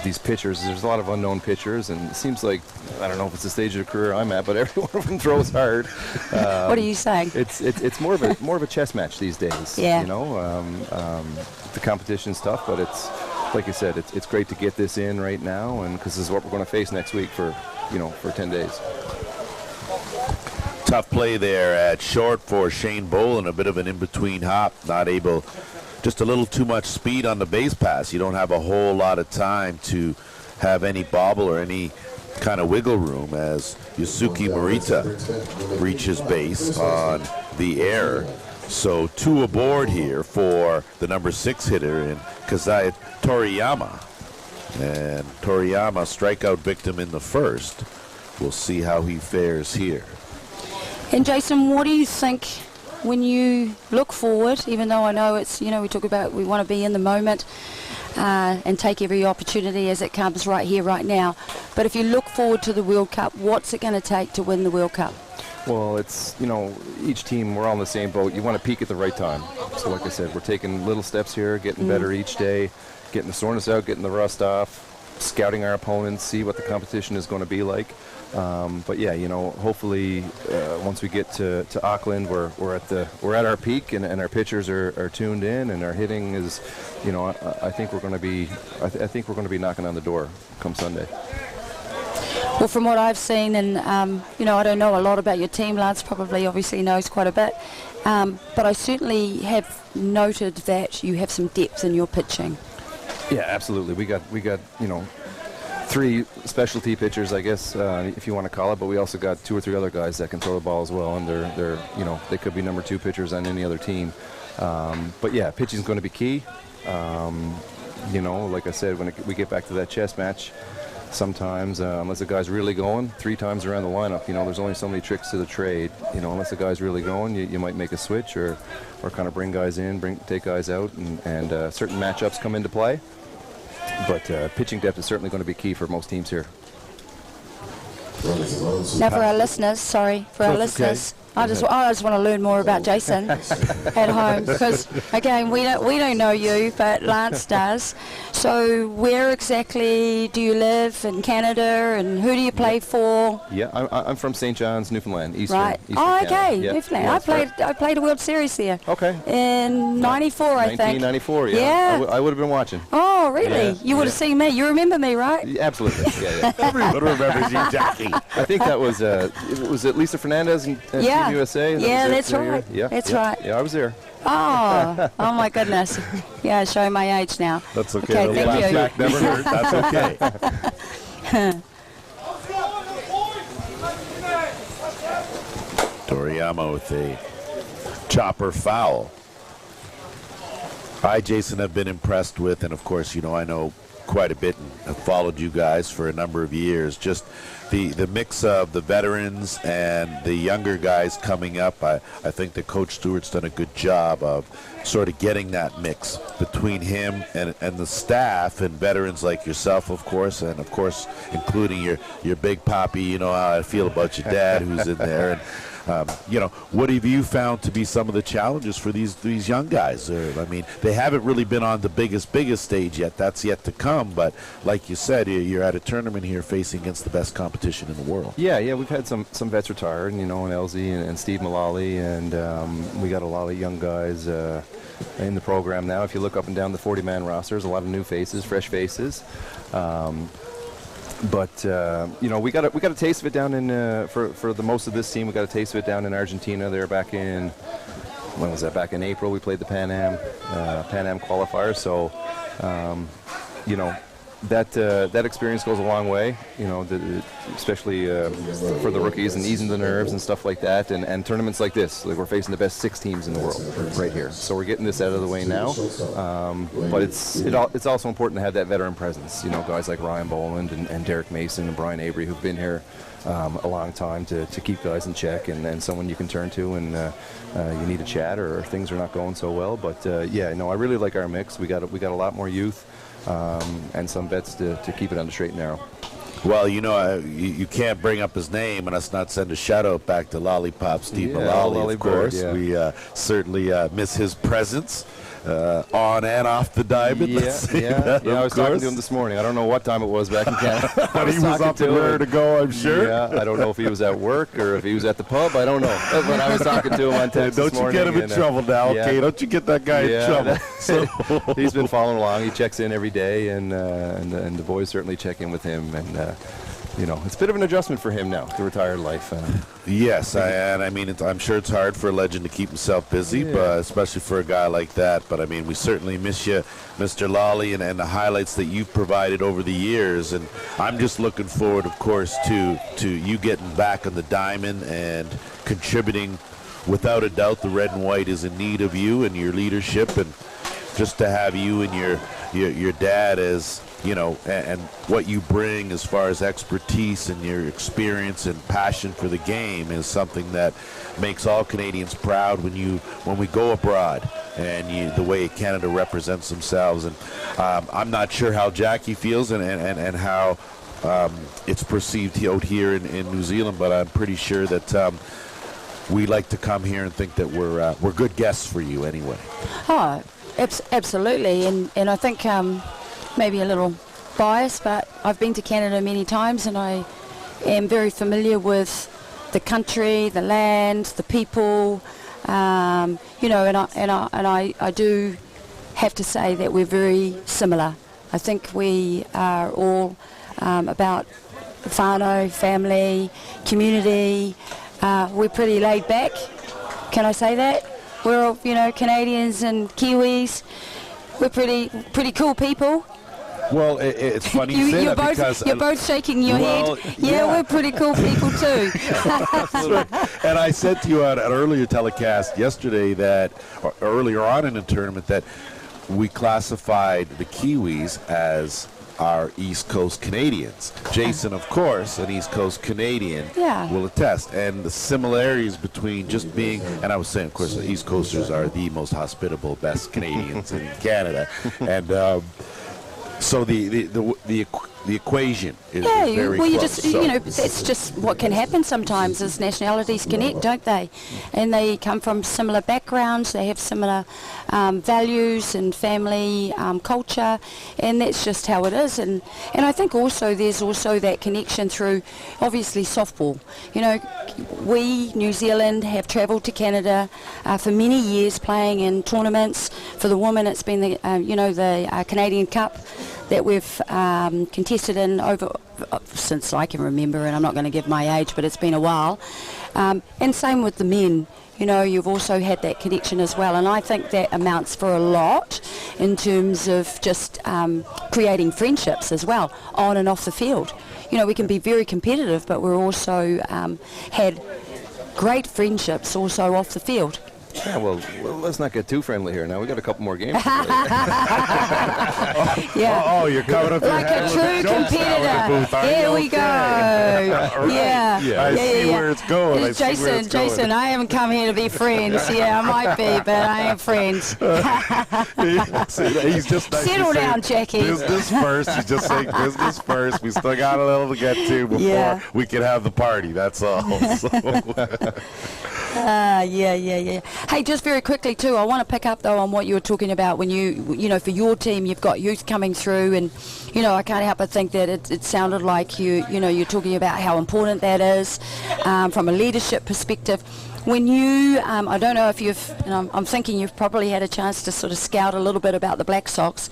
These pitchers, there's a lot of unknown pitchers, and it seems like, I don't know if it's the stage of the career I'm at, but every one of them throws hard. What are you saying? It's more of a chess match these days. Yeah. You know, the competition's tough, but it's, like you said, it's great to get this in right now, and because this is what we're going to face next week for 10 days. Tough play there at short for Shane Boland, a bit of an in-between hop, not able, just a little too much speed on the base pass. You don't have a whole lot of time to have any bobble or any kind of wiggle room as Yusuke Morita reaches base on the error. So 2 aboard here for the number 6 hitter in Kazaya Toriyama. And Toriyama, strikeout victim in the first. We'll see how he fares here. And Jason, what do you think when you look forward, even though I know it's, we talk about we want to be in the moment and take every opportunity as it comes right here, right now. But if you look forward to the World Cup, what's it going to take to win the World Cup? Well, it's, each team, we're all in the same boat. You want to peak at the right time. So like I said, we're taking little steps here, getting better each day, getting the soreness out, getting the rust off, scouting our opponents, see what the competition is going to be like. But yeah, hopefully once we get to Auckland, we're at our peak, and our pitchers are tuned in, and our hitting is, I think we're going to be knocking on the door come Sunday. Well, from what I've seen, and I don't know a lot about your team. Lance probably obviously knows quite a bit, but I certainly have noted that you have some depth in your pitching. Yeah, absolutely. We got 3 specialty pitchers, I guess, if you want to call it, but we also got 2 or 3 other guys that can throw the ball as well, and they're they could be number 2 pitchers on any other team. But yeah, pitching is going to be key. Like I said, when we get back to that chess match, sometimes unless the guy's really going 3 times around the lineup, there's only so many tricks to the trade. Unless the guy's really going, you might make a switch or kind of bring guys in, take guys out, and certain matchups come into play. But pitching depth is certainly going to be key for most teams here. Now for our listeners, I just want to learn more about Jason at home, because again we don't know you, but Lance does. So where exactly do you live in Canada, and who do you play for? Yeah, I'm from St. John's, Newfoundland, Eastern. Right. Eastern okay. Canada. Yeah. Newfoundland. I played a World Series there. Okay. In '94, I think. 1994. Yeah. Yeah. I would have been watching. Oh, really? Yeah. You would have seen me. You remember me, right? Yeah, absolutely. Yeah. Everyone remembers you, Jackie. I think that was it Lisa Fernandez and Team USA? That's right. Yeah, that's right. Yeah, I was there. Oh my goodness. Yeah, showing my age now. That's okay. Okay, thank you. Back never hurt. That's okay. Toriyama with a chopper foul. I, Jason, have been impressed with, and of course, I know quite a bit and have followed you guys for a number of years. Just the mix of the veterans and the younger guys coming up. I think that Coach Stewart's done a good job of sort of getting that mix between him and the staff, and veterans like yourself, of course, and of course including your big poppy. You know how I feel about your dad who's in there. And what have you found to be some of the challenges for these young guys? They haven't really been on the biggest stage yet. That's yet to come. But like you said, you're at a tournament here facing against the best competition in the world. Yeah, we've had some vets retired, and Elsie and Steve Mullally, and we got a lot of young guys in the program now. If you look up and down the 40-man roster, there's a lot of new faces, fresh faces. But we got a taste of it down in for the most of this team. We got a taste of it down in Argentina. There back in, when was that? Back in April, we played the Pan Am qualifier. So that experience goes a long way. Especially for the rookies, and easing the nerves and stuff like that. And tournaments like this, like we're facing the best 6 teams in the world right here. So we're getting this out of the way now. But it's also important to have that veteran presence. Guys like Ryan Boland and Derek Mason and Brian Avery, who've been here a long time to keep guys in check, and someone you can turn to and you need a chat or things are not going so well. But I really like our mix. We got a lot more youth and some vets to keep it on the straight and narrow. Well, you can't bring up his name and us not send a shout-out back to Lollipop Steve Mullally, of course. Bird, We certainly miss his presence on and off the diamond. Yeah, I was talking to him this morning. I don't know what time it was back in Canada. But he was up and ready to go, I'm sure. Yeah, I don't know if he was at work or if he was at the pub. I don't know. But I was talking to him on text Don't this you get him in trouble now, okay? Don't you get that guy in trouble. So he's been following along. He checks in every day, and the boys certainly check in with him. And it's a bit of an adjustment for him now, the retired life. Yes, I'm sure it's hard for a legend to keep himself busy, but especially for a guy like that. But, we certainly miss you, Mr. Lolly, and the highlights that you've provided over the years. And I'm just looking forward, of course, to you getting back on the diamond and contributing. Without a doubt, the red and white is in need of you and your leadership, and just to have you and your dad as and what you bring as far as expertise and your experience and passion for the game is something that makes all Canadians proud when we go abroad, and the way Canada represents themselves. And I'm not sure how Jackie feels and how it's perceived out here in New Zealand, but I'm pretty sure that we like to come here and think that we're good guests for you anyway. Oh, absolutely, and I think maybe a little biased, but I've been to Canada many times, and I am very familiar with the country, the land, the people, and I do have to say that we're very similar. I think we are all about whānau, family, community. We're pretty laid back. Can I say that? We're all, Canadians and Kiwis. We're pretty cool people. Well, it's funny you say that because you're both shaking your head. Yeah, we're pretty cool people too. And I said to you on an earlier telecast yesterday or earlier on in the tournament, that we classified the Kiwis as our East Coast Canadians. Jason, of course, an East Coast Canadian, will attest. And the similarities between just being, and I was saying, of course, the East Coasters are the most hospitable, best Canadians in Canada. And so the equation is very close. That's just what can happen sometimes as nationalities connect, don't they? And they come from similar backgrounds, they have similar values and family culture, and that's just how it is. And I think also there's also that connection through, obviously, softball. We, New Zealand, have travelled to Canada for many years playing in tournaments. For the women, it's been the Canadian Cup that we've contested in over since I can remember, and I'm not going to give my age, but it's been a while. And same with the men. You've also had that connection as well, and I think that amounts for a lot in terms of just creating friendships as well, on and off the field. We can be very competitive, but we're also had great friendships also off the field. Yeah, well, let's not get too friendly here. Now we got a couple more games. Oh, you're coming up like a true competitor. Here we go. Yeah. I see where it's going. Jason, I haven't come here to be friends. Yeah, I might be, but I am friends. He's just settle down, Jackie. Business first. He's just saying business first. We still got a little to get to before we can have the party. That's all. Yeah. Hey, just very quickly too, I want to pick up though on what you were talking about when you for your team, you've got youth coming through, and I can't help but think that it sounded like you're talking about how important that is from a leadership perspective. When you, I don't know if I'm thinking you've probably had a chance to sort of scout a little bit about the Black Sox.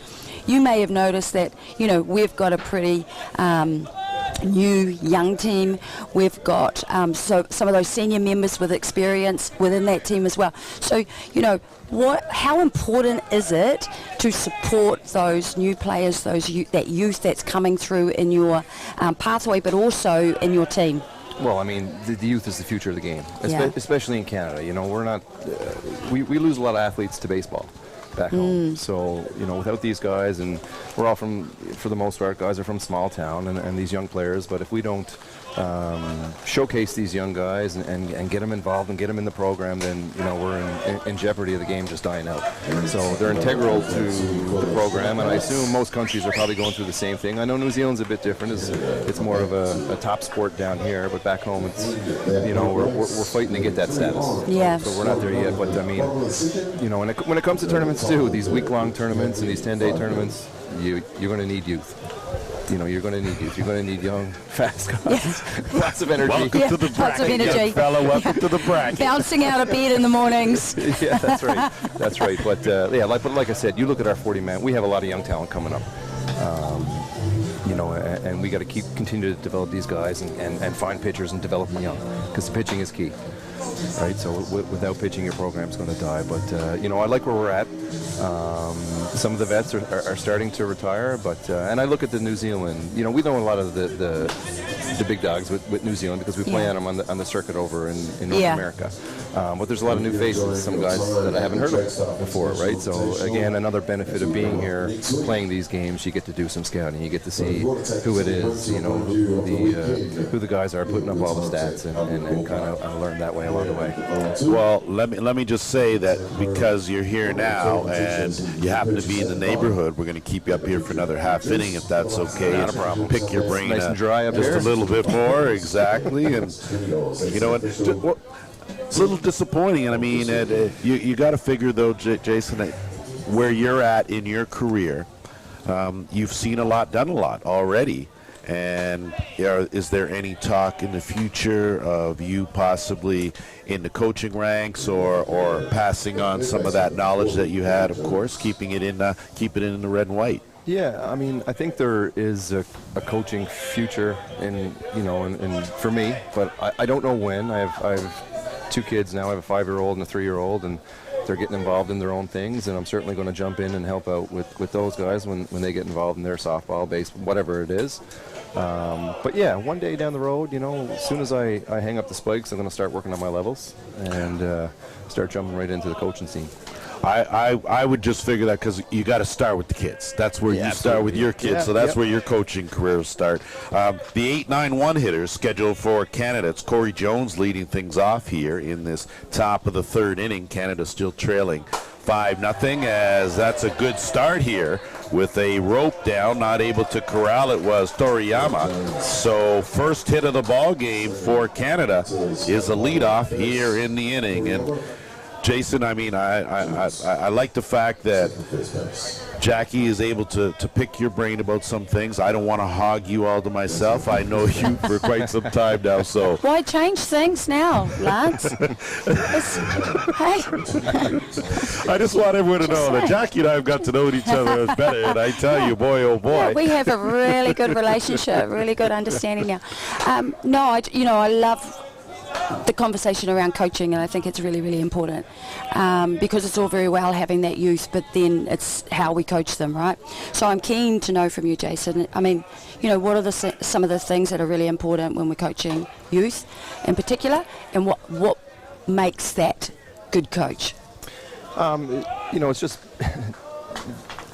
You may have noticed that, we've got a pretty new young team. We've got so some of those senior members with experience within that team as well. So, how important is it to support those new players, that youth that's coming through in your pathway, but also in your team? Well, the youth is the future of the game, especially in Canada. We're not, we lose a lot of athletes to baseball. back home. So, you know, without these guys, and we're all for the most part, guys are from small town and these young players, but if we don't showcase these young guys and get them involved and get them in the program, then, you know, we're in jeopardy of the game just dying out. So they're integral to the program, and I assume most countries are probably going through the same thing. I know New Zealand's a bit different. It's more of a top sport down here, but back home it's, you know, we're fighting to get that status. Yeah. So we're not there yet, but I mean, you know, when it comes to tournaments too, these week-long tournaments and these 10-day tournaments, you're going to need youth. You know, you're going to need youth. You're going to need young, fast guys. Lots of energy. Welcome to the bracket, lots of energy. young fella. Welcome to the bracket. Bouncing out of bed in the mornings. Yeah, that's right. That's right. But yeah, like I said, you look at our 40-man. We have a lot of young talent coming up. You know, and we got to continue to develop these guys and find pitchers and develop them young, because the pitching is key. Right, so without pitching, your program's going to die. But you know, I like where we're at. Some of the vets are starting to retire, but and I look at the New Zealand. You know, we know a lot of the big dogs with New Zealand because we play on them on the circuit over in North America. But there's a lot of new faces, some guys that I haven't heard of before, right? So again, another benefit of being here, playing these games, you get to do some scouting. You get to see who it is, you know, who the guys are putting up all the stats, and kind of learn that way along the way. Well, let me just say that because you're here now and you happen to be in the neighborhood, we're going to keep you up here for another half inning if that's okay. Not a problem. Pick your brain nice and dry up just here. a little bit more, exactly. And you know what? It's a little disappointing, and I mean, you got to figure though, Jason, that where you're at in your career, you've seen a lot, done a lot already. And is there any talk in the future of you possibly in the coaching ranks or passing on some of that knowledge that you had, of course, keeping it in the red and white? Yeah, I mean, I think there is a coaching future in for me, but I don't know when. I have 2 kids now. I have a 5-year-old and a 3-year-old, and they're getting involved in their own things, and I'm certainly going to jump in and help out with those guys when they get involved in their softball, baseball, whatever it is. But yeah, one day down the road, you know, as soon as I hang up the spikes, I'm going to start working on my levels and start jumping right into the coaching scene. I would just figure that because you got to start with the kids. That's where you start with your kids, so that's where your coaching career will start. The 8-9-1 hitters scheduled for Canada. It's Corey Jones leading things off here in this top of the 3rd inning. Canada still trailing 5-0, as that's a good start here with a rope down, not able to corral it was Toriyama. So first hit of the ball game for Canada is a leadoff here in the inning. And Jason, I mean, I like the fact that Jackie is able to pick your brain about some things. I don't want to hog you all to myself. I know you for quite some time now, so. Why change things now, Lance? Hey. I just want everyone to know that Jackie and I have got to know each other better, and I tell you, boy, oh boy. Yeah, we have a really good relationship, really good understanding now. I love the conversation around coaching, and I think it's really, really important because it's all very well having that youth, but then it's how we coach them, right? So I'm keen to know from you, Jason, I mean, you know, what are some of the things that are really important when we're coaching youth in particular, and what makes that good coach? You know, it's just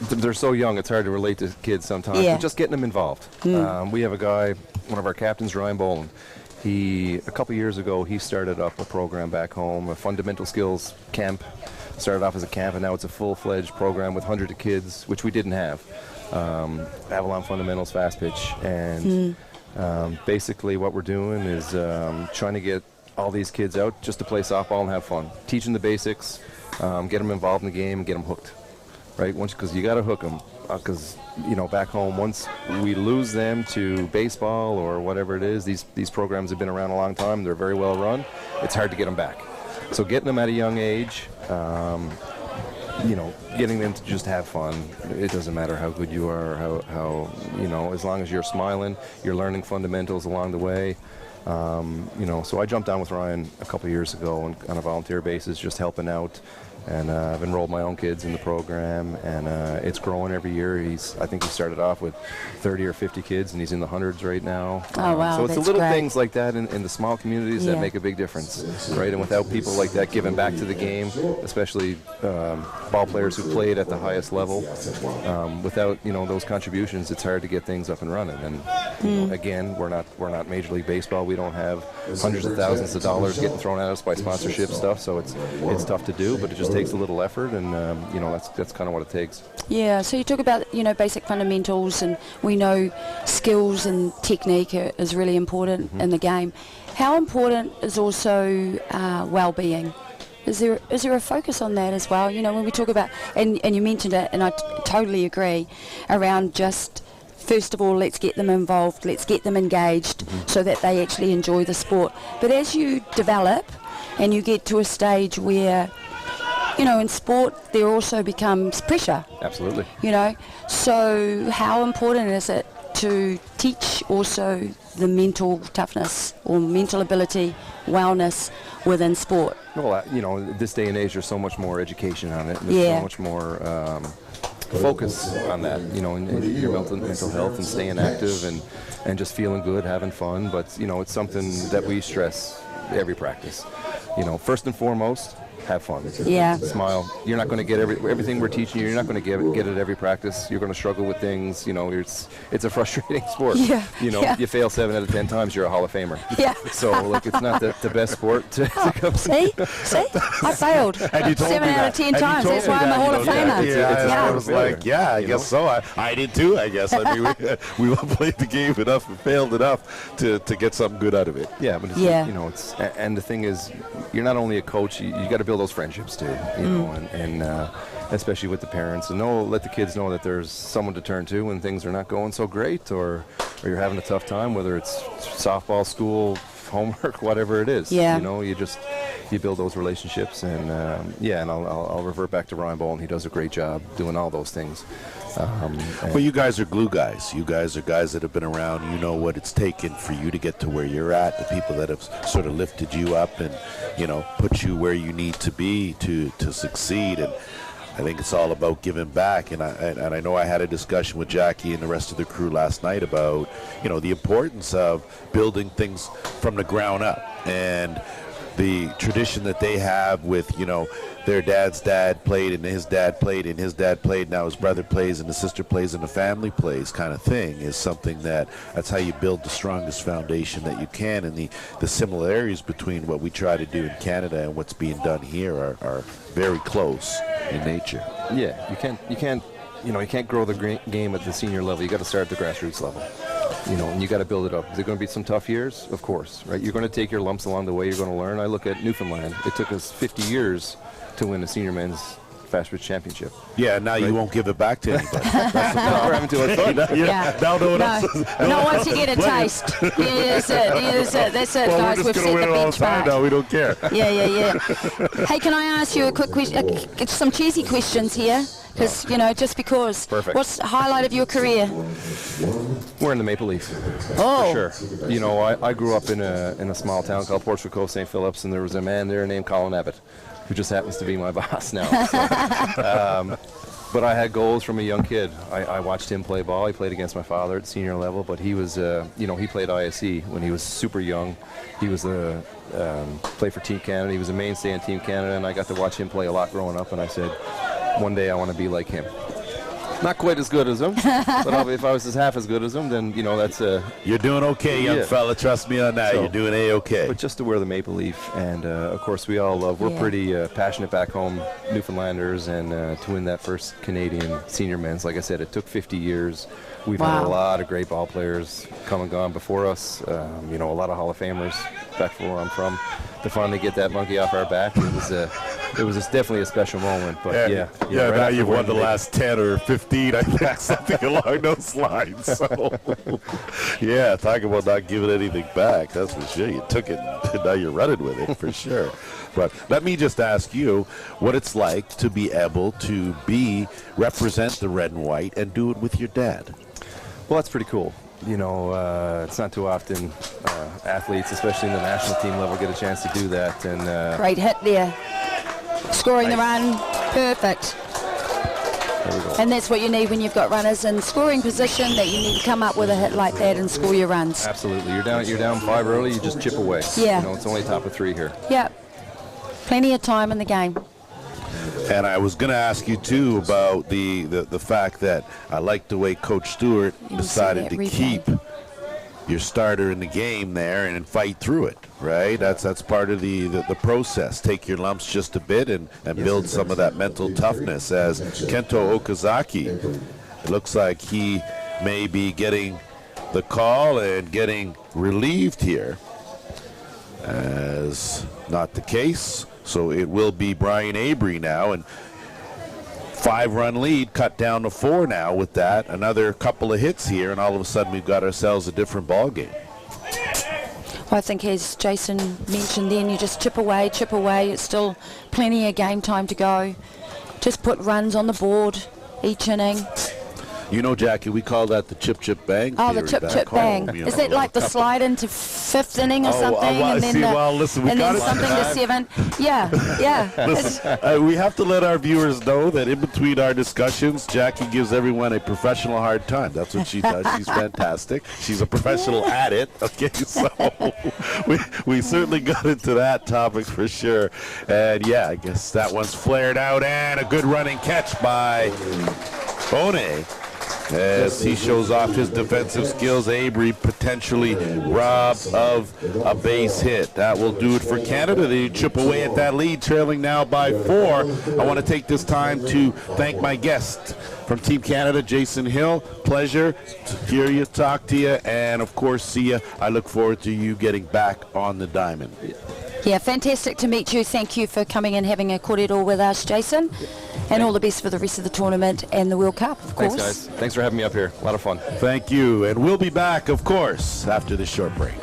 they're so young, it's hard to relate to kids sometimes, but just getting them involved. We have a guy, one of our captains, Ryan Boland. A couple years ago, he started up a program back home, a fundamental skills camp. Started off as a camp, and now it's a full-fledged program with hundreds of kids, which we didn't have. Avalon Fundamentals, Fastpitch, and basically what we're doing is trying to get all these kids out just to play softball and have fun. Teaching the basics, get them involved in the game, and get them hooked, right? Because you got to hook them. Because you know, back home, once we lose them to baseball or whatever it is, these programs have been around a long time. They're very well run. It's hard to get them back. So getting them at a young age, you know, getting them to just have fun. It doesn't matter how good you are, how you know, as long as you're smiling, you're learning fundamentals along the way. So I jumped on with Ryan a couple years ago on a volunteer basis, just helping out. And I've enrolled my own kids in the program, and it's growing every year. I think he started off with 30 or 50 kids, and he's in the hundreds right now. Oh, wow, so it's the that's little great. things like that in the small communities that make a big difference, right? And without people like that giving back to the game, especially ball players who played at the highest level, without those contributions, it's hard to get things up and running. And again, we're not Major League Baseball. We don't have hundreds of thousands of dollars getting thrown at us by sponsorship stuff. So it's tough to do, but it just takes a little effort, and that's kind of what it takes. Yeah, so you talk about basic fundamentals, and we know skills and technique is really important in the game. How important is also well-being? Is there a focus on that as well? When we talk about, and you mentioned it, and I totally agree, around just, first of all, let's get them involved, let's get them engaged so that they actually enjoy the sport. But as you develop and you get to a stage where in sport there also becomes pressure. Absolutely. So how important is it to teach also the mental toughness or mental ability, wellness within sport? Well, this day and age, there's so much more education on it. There's so much more focus on that, and your mental health and staying active and just feeling good, having fun. But, it's something that we stress every practice. First and foremost, have fun. Yeah. Smile. You're not going to get everything we're teaching you. You're not going to get it every practice. You're going to struggle with things. It's a frustrating sport. Yeah. You fail 7 out of 10 times, you're a Hall of Famer. Yeah. So it's not the best sport to come. See, I failed. And you told 7 me out of that. 10 times. That's why I'm a Hall of Famer. I was like, I guess so. I did too, I guess. I mean, we played the game enough and failed enough to get something good out of it. Yeah, but it's, and the thing is, you're not only a coach, you got to build those friendships too, and especially with the parents, and let the kids know that there's someone to turn to when things are not going so great, or you're having a tough time, whether it's softball, school, homework, whatever it is. Yeah. You build those relationships, and and I'll revert back to Ryan Bowen. He does a great job doing all those things. Well, you guys are glue guys. You guys are guys that have been around. You know what it's taken for you to get to where you're at, the people that have sort of lifted you up and, put you where you need to be to succeed. And I think it's all about giving back. And I know I had a discussion with Jackie and the rest of the crew last night about, the importance of building things from the ground up. And the tradition that they have with, their dad's dad played and his dad played and his dad played, now his brother plays and the sister plays and the family plays kind of thing is something that's how you build the strongest foundation that you can. And the similarities between what we try to do in Canada and what's being done here are very close in nature. Yeah, you can't grow the game at the senior level. You got to start at the grassroots level. And you got to build it up. Is there going to be some tough years? Of course, right? You're going to take your lumps along the way. You're going to learn. I look at Newfoundland. It took us 50 years to win a senior men's Fastpitch championship. Yeah, now you won't give it back to anybody. That's the Now we're having too much fun. No, once you get a taste. That's it, Well, guys. we're We've just set going to the win it all the time benchmark. now. We don't care. Yeah. Hey, can I ask you a quick question? Some cheesy questions here. Because, just because. Perfect. What's the highlight of your career? We're in the Maple Leaf. Oh. For sure. I grew up in a small town called Portrait Cove, St. Phillips, and there was a man there named Colin Abbott, who just happens to be my boss now. So, but I had goals from a young kid. I watched him play ball. He played against my father at senior level, but he was, he played ISE when he was super young. He was played for Team Canada. He was a mainstay in Team Canada, and I got to watch him play a lot growing up, and I said, one day I want to be like him. Not quite as good as him, but if I was half as good as him, then, that's a... You're doing okay, young fella. Trust me on that. So, you're doing A-okay. But just to wear the Maple Leaf, and, of course, we all love... We're pretty passionate back home, Newfoundlanders, and to win that first Canadian senior men's, like I said, it took 50 years. We've had a lot of great ball players come and gone before us, a lot of Hall of Famers back from where I'm from. To finally get that monkey off our back, it was definitely a special moment. But right now you've won the last 10 or 15, I think, something along those lines. So, talk about not giving anything back. That's for sure. You took it, and now you're running with it, for sure. But let me just ask you what it's like to be able to represent the red and white and do it with your dad. Well, that's pretty cool. it's not too often athletes, especially in the national team level, get a chance to do that. And great hit there. Scoring the run. Perfect. There we go. And that's what you need when you've got runners in scoring position, that you need to come up with a hit like that and score your runs. Absolutely. You're down 5 early, you just chip away. Yeah. It's only top of 3 here. Yeah. Plenty of time in the game. And I was going to ask you, too, about the fact that I like the way Coach Stewart decided to keep your starter in the game there and fight through it, right? That's part of the process. Take your lumps just a bit and build some of that mental toughness. As Kento Okazaki, it looks like he may be getting the call and getting relieved here, as not the case. So it will be Brian Avery now, and 5-run lead cut down to 4 now with that. Another couple of hits here, and all of a sudden we've got ourselves a different ball game. Well, I think as Jason mentioned then, you just chip away. It's still plenty of game time to go. Just put runs on the board each inning. You know, Jackie, we call that the chip bang. Oh, the chip home, bang. Is that like the slide into 5th inning or something? And then listen, we got something to 7th. Yeah. Listen, we have to let our viewers know that in between our discussions, Jackie gives everyone a professional hard time. That's what she does. She's fantastic. She's a professional at it. Okay, so we certainly got into that topic for sure. And yeah, I guess that one's flared out, and a good running catch by One. As he shows off his defensive skills, Avery potentially robbed of a base hit. That will do it for Canada. They chip away at that lead, trailing now by 4. I want to take this time to thank my guest from Team Canada, Jason Hill. Pleasure to hear you, talk to you, and of course see you. I look forward to you getting back on the diamond. Yeah, fantastic to meet you. Thank you for coming and having a kōrero with us, Jason. And all the best for the rest of the tournament and the World Cup, of course. Thanks, guys. Thanks for having me up here. A lot of fun. Thank you. And we'll be back, of course, after this short break.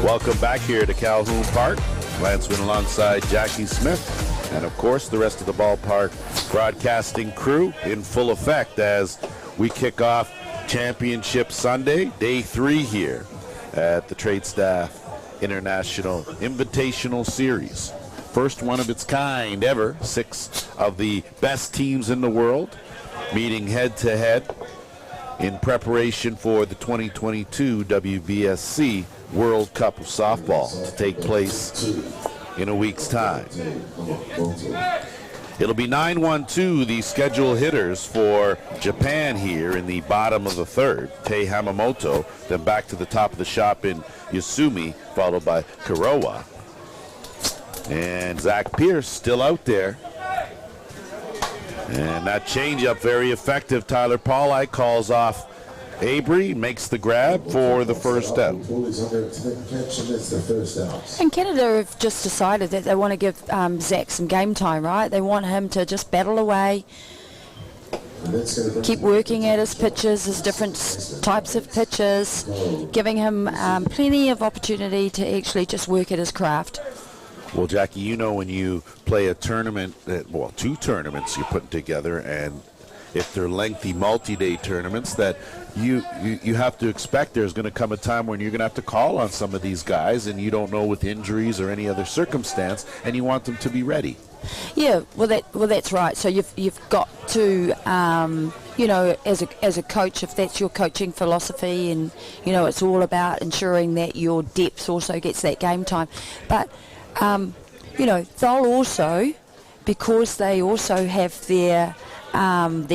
Welcome back here to Colquhoun Park. Lance Wynn alongside Jackie Smith. And of course, the rest of the Ballpark broadcasting crew in full effect as we kick off Championship Sunday, day 3 here at the Tradestaff International Invitational Series. First one of its kind ever. 6 of the best teams in the world meeting head-to-head in preparation for the 2022 WBSC World Cup of Softball to take place in a week's time. It'll be 9-1-2, the scheduled hitters for Japan here in the bottom of the 3rd. Tei Hamamoto, then back to the top of the shop in Yasumi, followed by Kurowa. And Zach Pierce still out there. And that changeup very effective. Tyler Paulite calls off Avery, makes the grab for the first out. And Canada have just decided that they want to give Zach some game time, right? They want him to just battle away, keep working at his pitches, his different types of pitches, giving him plenty of opportunity to actually just work at his craft. Well, Jackie, you know when you play a tournament, 2 tournaments you're putting together, and if they're lengthy multi-day tournaments, that you have to expect there's going to come a time when you're going to have to call on some of these guys, and you don't know with injuries or any other circumstance, and you want them to be ready. Yeah, well that's right. So you've got to as a coach, if that's your coaching philosophy, and it's all about ensuring that your depth also gets that game time. But they'll also, because they also have their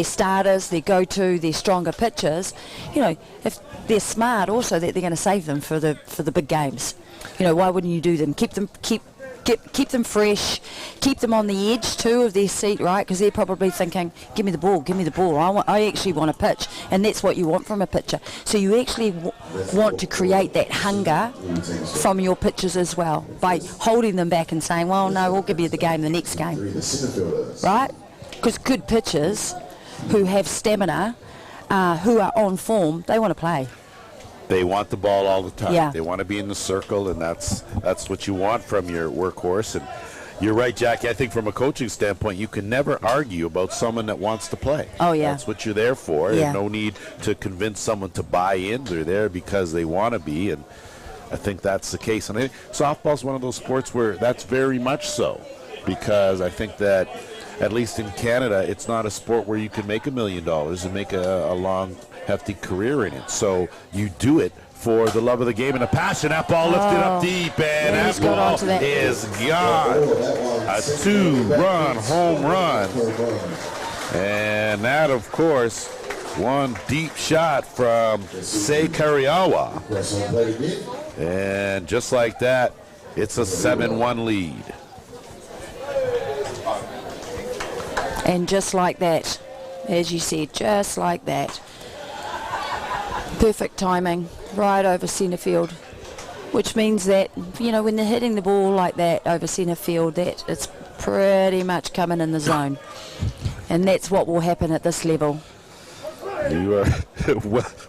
starters, their go-to, their stronger pitchers, if they're smart also that they're going to save them for the big games. Why wouldn't you do them? Keep them fresh, keep them on the edge too of their seat, right? Because they're probably thinking, give me the ball. I actually want to pitch, and that's what you want from a pitcher. So you actually want to create that hunger from your pitchers as well by holding them back and saying, well, no, we'll give you the game the next game, right? Because good pitchers who have stamina, who are on form, they want to play. They want the ball all the time. Yeah. They want to be in the circle, and that's what you want from your workhorse. And you're right, Jackie. I think from a coaching standpoint, you can never argue about someone that wants to play. Oh, yeah. That's what you're there for. Yeah. There's no need to convince someone to buy in. They're there because they want to be, and I think that's the case. And I think softball's one of those sports where that's very much so, because I think that, at least in Canada, it's not a sport where you can make $1 million and make a long, hefty career in it. So you do it for the love of the game and a passion. That ball lifted up deep, and that ball is gone. A 2-run home run. And that, of course, one deep shot from Atiawa. And just like that, it's a 7-1 lead. And just like that, as you said, just like that. Perfect timing, right over centre field, which means that, when they're hitting the ball like that over centre field, that it's pretty much coming in the zone. And that's what will happen at this level. You are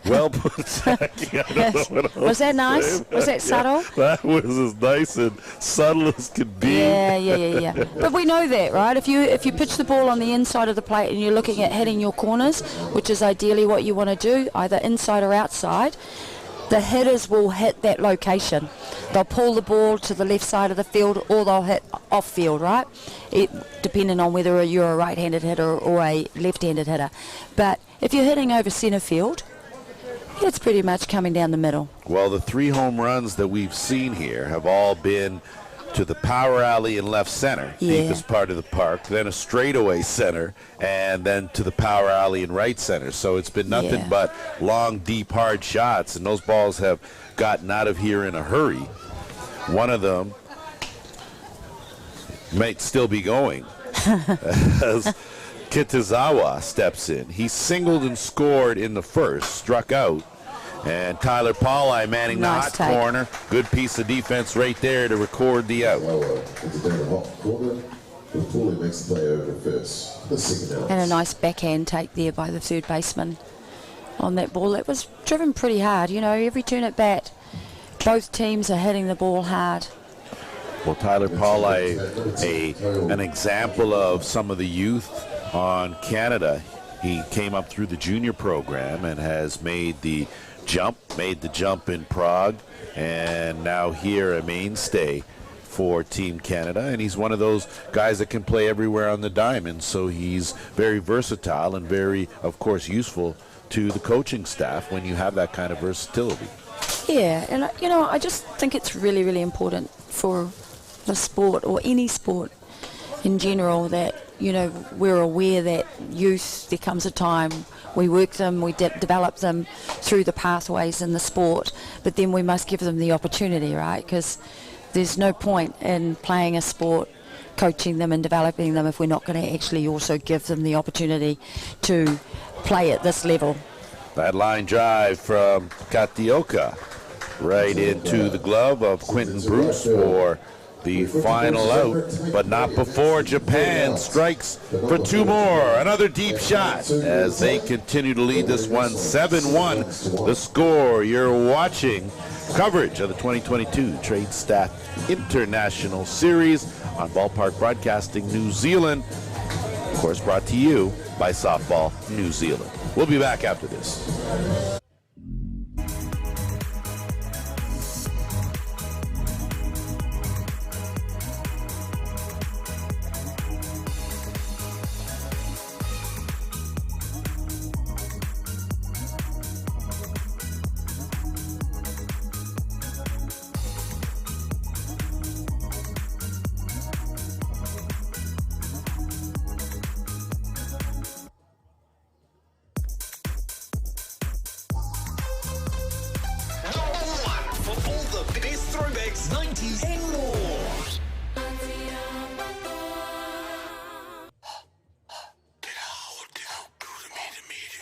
well put, Jackie. I don't know what Was that nice? Was that subtle? Yeah, that was as nice and subtle as could be. Yeah. But we know that, right? If you pitch the ball on the inside of the plate and you're looking at hitting your corners, which is ideally what you want to do, either inside or outside, the hitters will hit that location. They'll pull the ball to the left side of the field, or they'll hit off field, right? Depending on whether you're a right-handed hitter or a left-handed hitter. But if you're hitting over centre field, it's pretty much coming down the middle. Well, the 3 home runs that we've seen here have all been to the power alley in left center, deepest part of the park, then a straightaway center, and then to the power alley in right center. So it's been nothing but long, deep, hard shots, and those balls have gotten out of here in a hurry. One of them might still be going as Kitazawa steps in. He singled and scored in the first, struck out. And Tyler Paulai manning the hot corner. Good piece of defense right there to record the out. And a nice backhand take there by the third baseman on that ball. That was driven pretty hard. Every turn at bat, both teams are hitting the ball hard. Well, Tyler Paulai, an example of some of the youth on Canada. He came up through the junior program and has made the jump in Prague, and now here a mainstay for Team Canada. And he's one of those guys that can play everywhere on the diamond, so he's very versatile and very, of course, useful to the coaching staff when you have that kind of versatility. Yeah, and I just think it's really, really important for the sport, or any sport in general, that we're aware that youth, there comes a time we work them, we develop them through the pathways in the sport, but then we must give them the opportunity, right? Because there's no point in playing a sport, coaching them and developing them, if we're not going to actually also give them the opportunity to play at this level. That line drive from Katioka right into the glove of Quentin Bruce for the final out, but not before Japan strikes for 2 more. Another deep shot as they continue to lead this one 7-1. The score. You're watching coverage of the 2022 Tradestaff International Series on Ballpark Broadcasting New Zealand. Of course, brought to you by Softball New Zealand. We'll be back after this. throwbacks, 90s and more.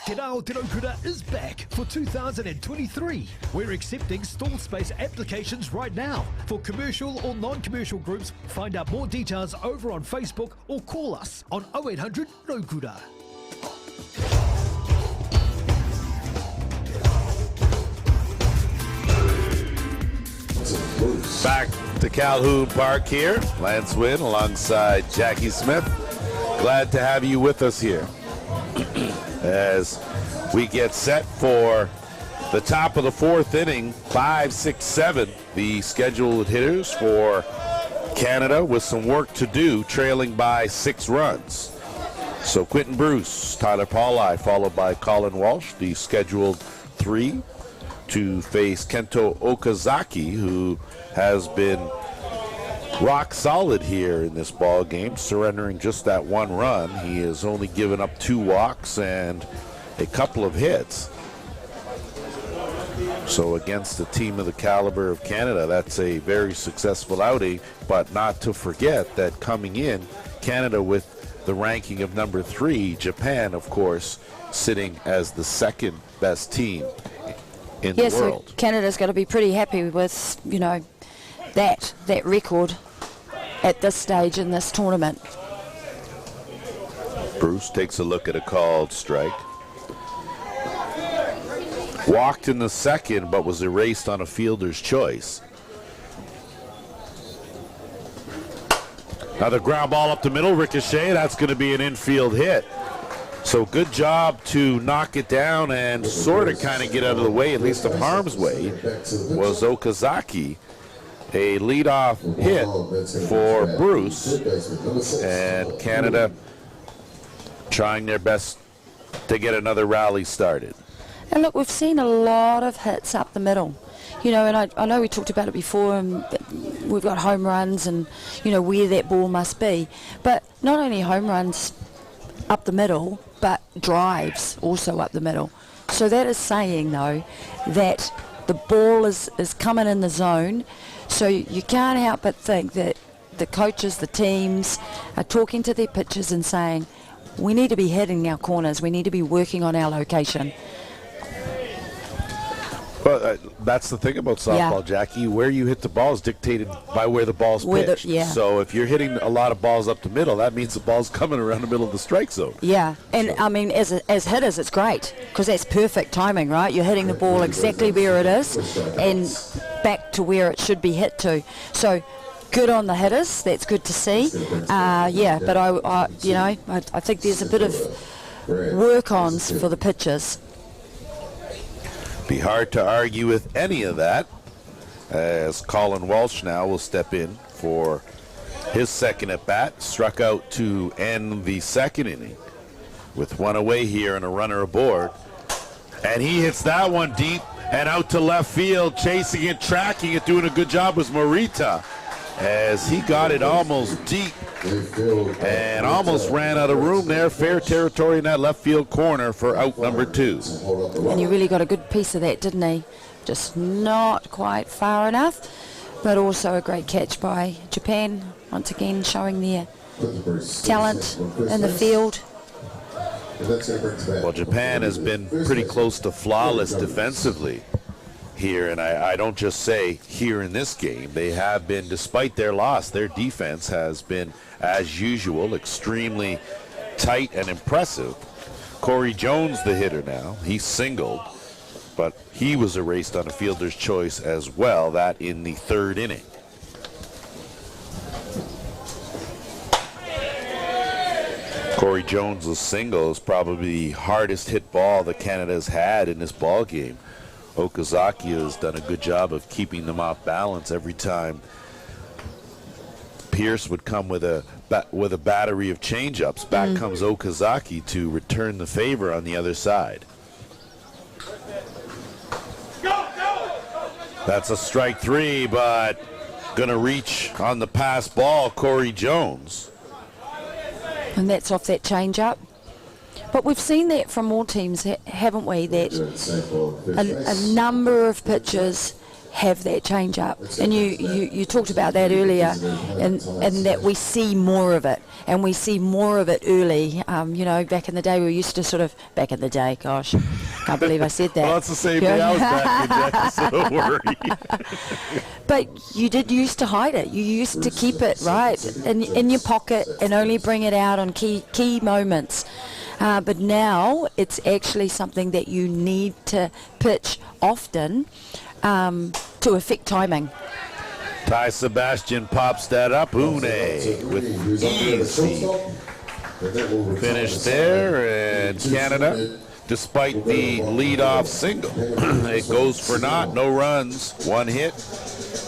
Te Rao Te Raukura is back for 2023. We're accepting stall space applications right now for commercial or non-commercial groups. Find out more details over on Facebook or call us on 0800 Raukura. Back to Colquhoun Park here. Lance Wynn alongside Jackie Smith. Glad to have you with us here as we get set for the top of the fourth inning. 5, 6, 7, the scheduled hitters for Canada with some work to do, trailing by 6 runs. So Quentin Bruce, Tyler Pauli, followed by Colin Walsh, the scheduled 3, to face Kento Okazaki, who has been rock solid here in this ball game, surrendering just that 1 run. He has only given up 2 walks and a couple of hits. So against a team of the caliber of Canada, that's a very successful outing, but not to forget that coming in, Canada with the ranking of number 3, Japan, of course, sitting as the second best team in the world. So Canada's got to be pretty happy with, you know, that record at this stage in this tournament. Bruce takes a look at a called strike. Walked in the second, but was erased on a fielder's choice. Another ground ball up the middle, ricochet. That's going to be an infield hit. So good job to knock it down and sort of kind of get out of the way, at least of harm's way, was Okazaki. A leadoff hit for Bruce, and Canada trying their best to get another rally started. And look, we've seen a lot of hits up the middle. You know, and I know we talked about it before, and we've got home runs and, you know, where that ball must be. But not only home runs up the middle, but drives also up the middle. So that is saying, though, that the ball is coming in the zone. So you can't help but think that the coaches, the teams, are talking to their pitchers and saying, we need to be hitting our corners, we need to be working on our location. But that's the thing about softball, Jackie. Where you hit the ball is dictated by where the ball's pitched. So if you're hitting a lot of balls up the middle, that means the ball's coming around the middle of the strike zone. Yeah, and I mean, as hitters, it's great because that's perfect timing, right? You're hitting the ball exactly where it is and back to where it should be hit to. So good on the hitters. That's good to see. But I think there's a bit of work-ons for the pitchers. Be hard to argue with any of that, as Colin Walsh now will step in for his second at bat. Struck out to end the second inning with 1 away here and a runner aboard, and he hits that one deep and out to left field. Chasing it, tracking it, doing a good job was Morita, as he got it almost deep and almost ran out of room there. Fair territory in that left field corner for out number 2. And he really got a good piece of that, didn't he? Just not quite far enough, but also a great catch by Japan, once again showing their talent in the field. Well, Japan has been pretty close to flawless defensively here, and I don't just say here in this game. They have been, despite their loss, their defense has been, as usual, extremely tight and impressive. Corey Jones, the hitter now, he singled, but he was erased on a fielder's choice as well, that in the 3rd inning. Corey Jones' single is probably the hardest hit ball that Canada's had in this ball game. Okazaki has done a good job of keeping them off balance every time Pierce would come with a battery of change-ups. Back comes Okazaki to return the favor on the other side. That's a strike 3, but gonna reach on the pass ball, Corey Jones. And that's off that change-up. But we've seen that from all teams, haven't we, that a number of pitchers have that change up. And you talked about that earlier, and that we see more of it, and we see more of it early. You know, back in the day, we used to sort of, back in the day, gosh, can't believe I said that. Well, it's the same day I was back in, so don't worry. But you did used to hide it. You used to keep it right in your pocket and only bring it out on key moments. But now it's actually something that you need to pitch often to affect timing. Ty Sebastian pops that up. Une with easy finish there, and Canada, despite the lead-off single, it goes for naught, no runs, one hit.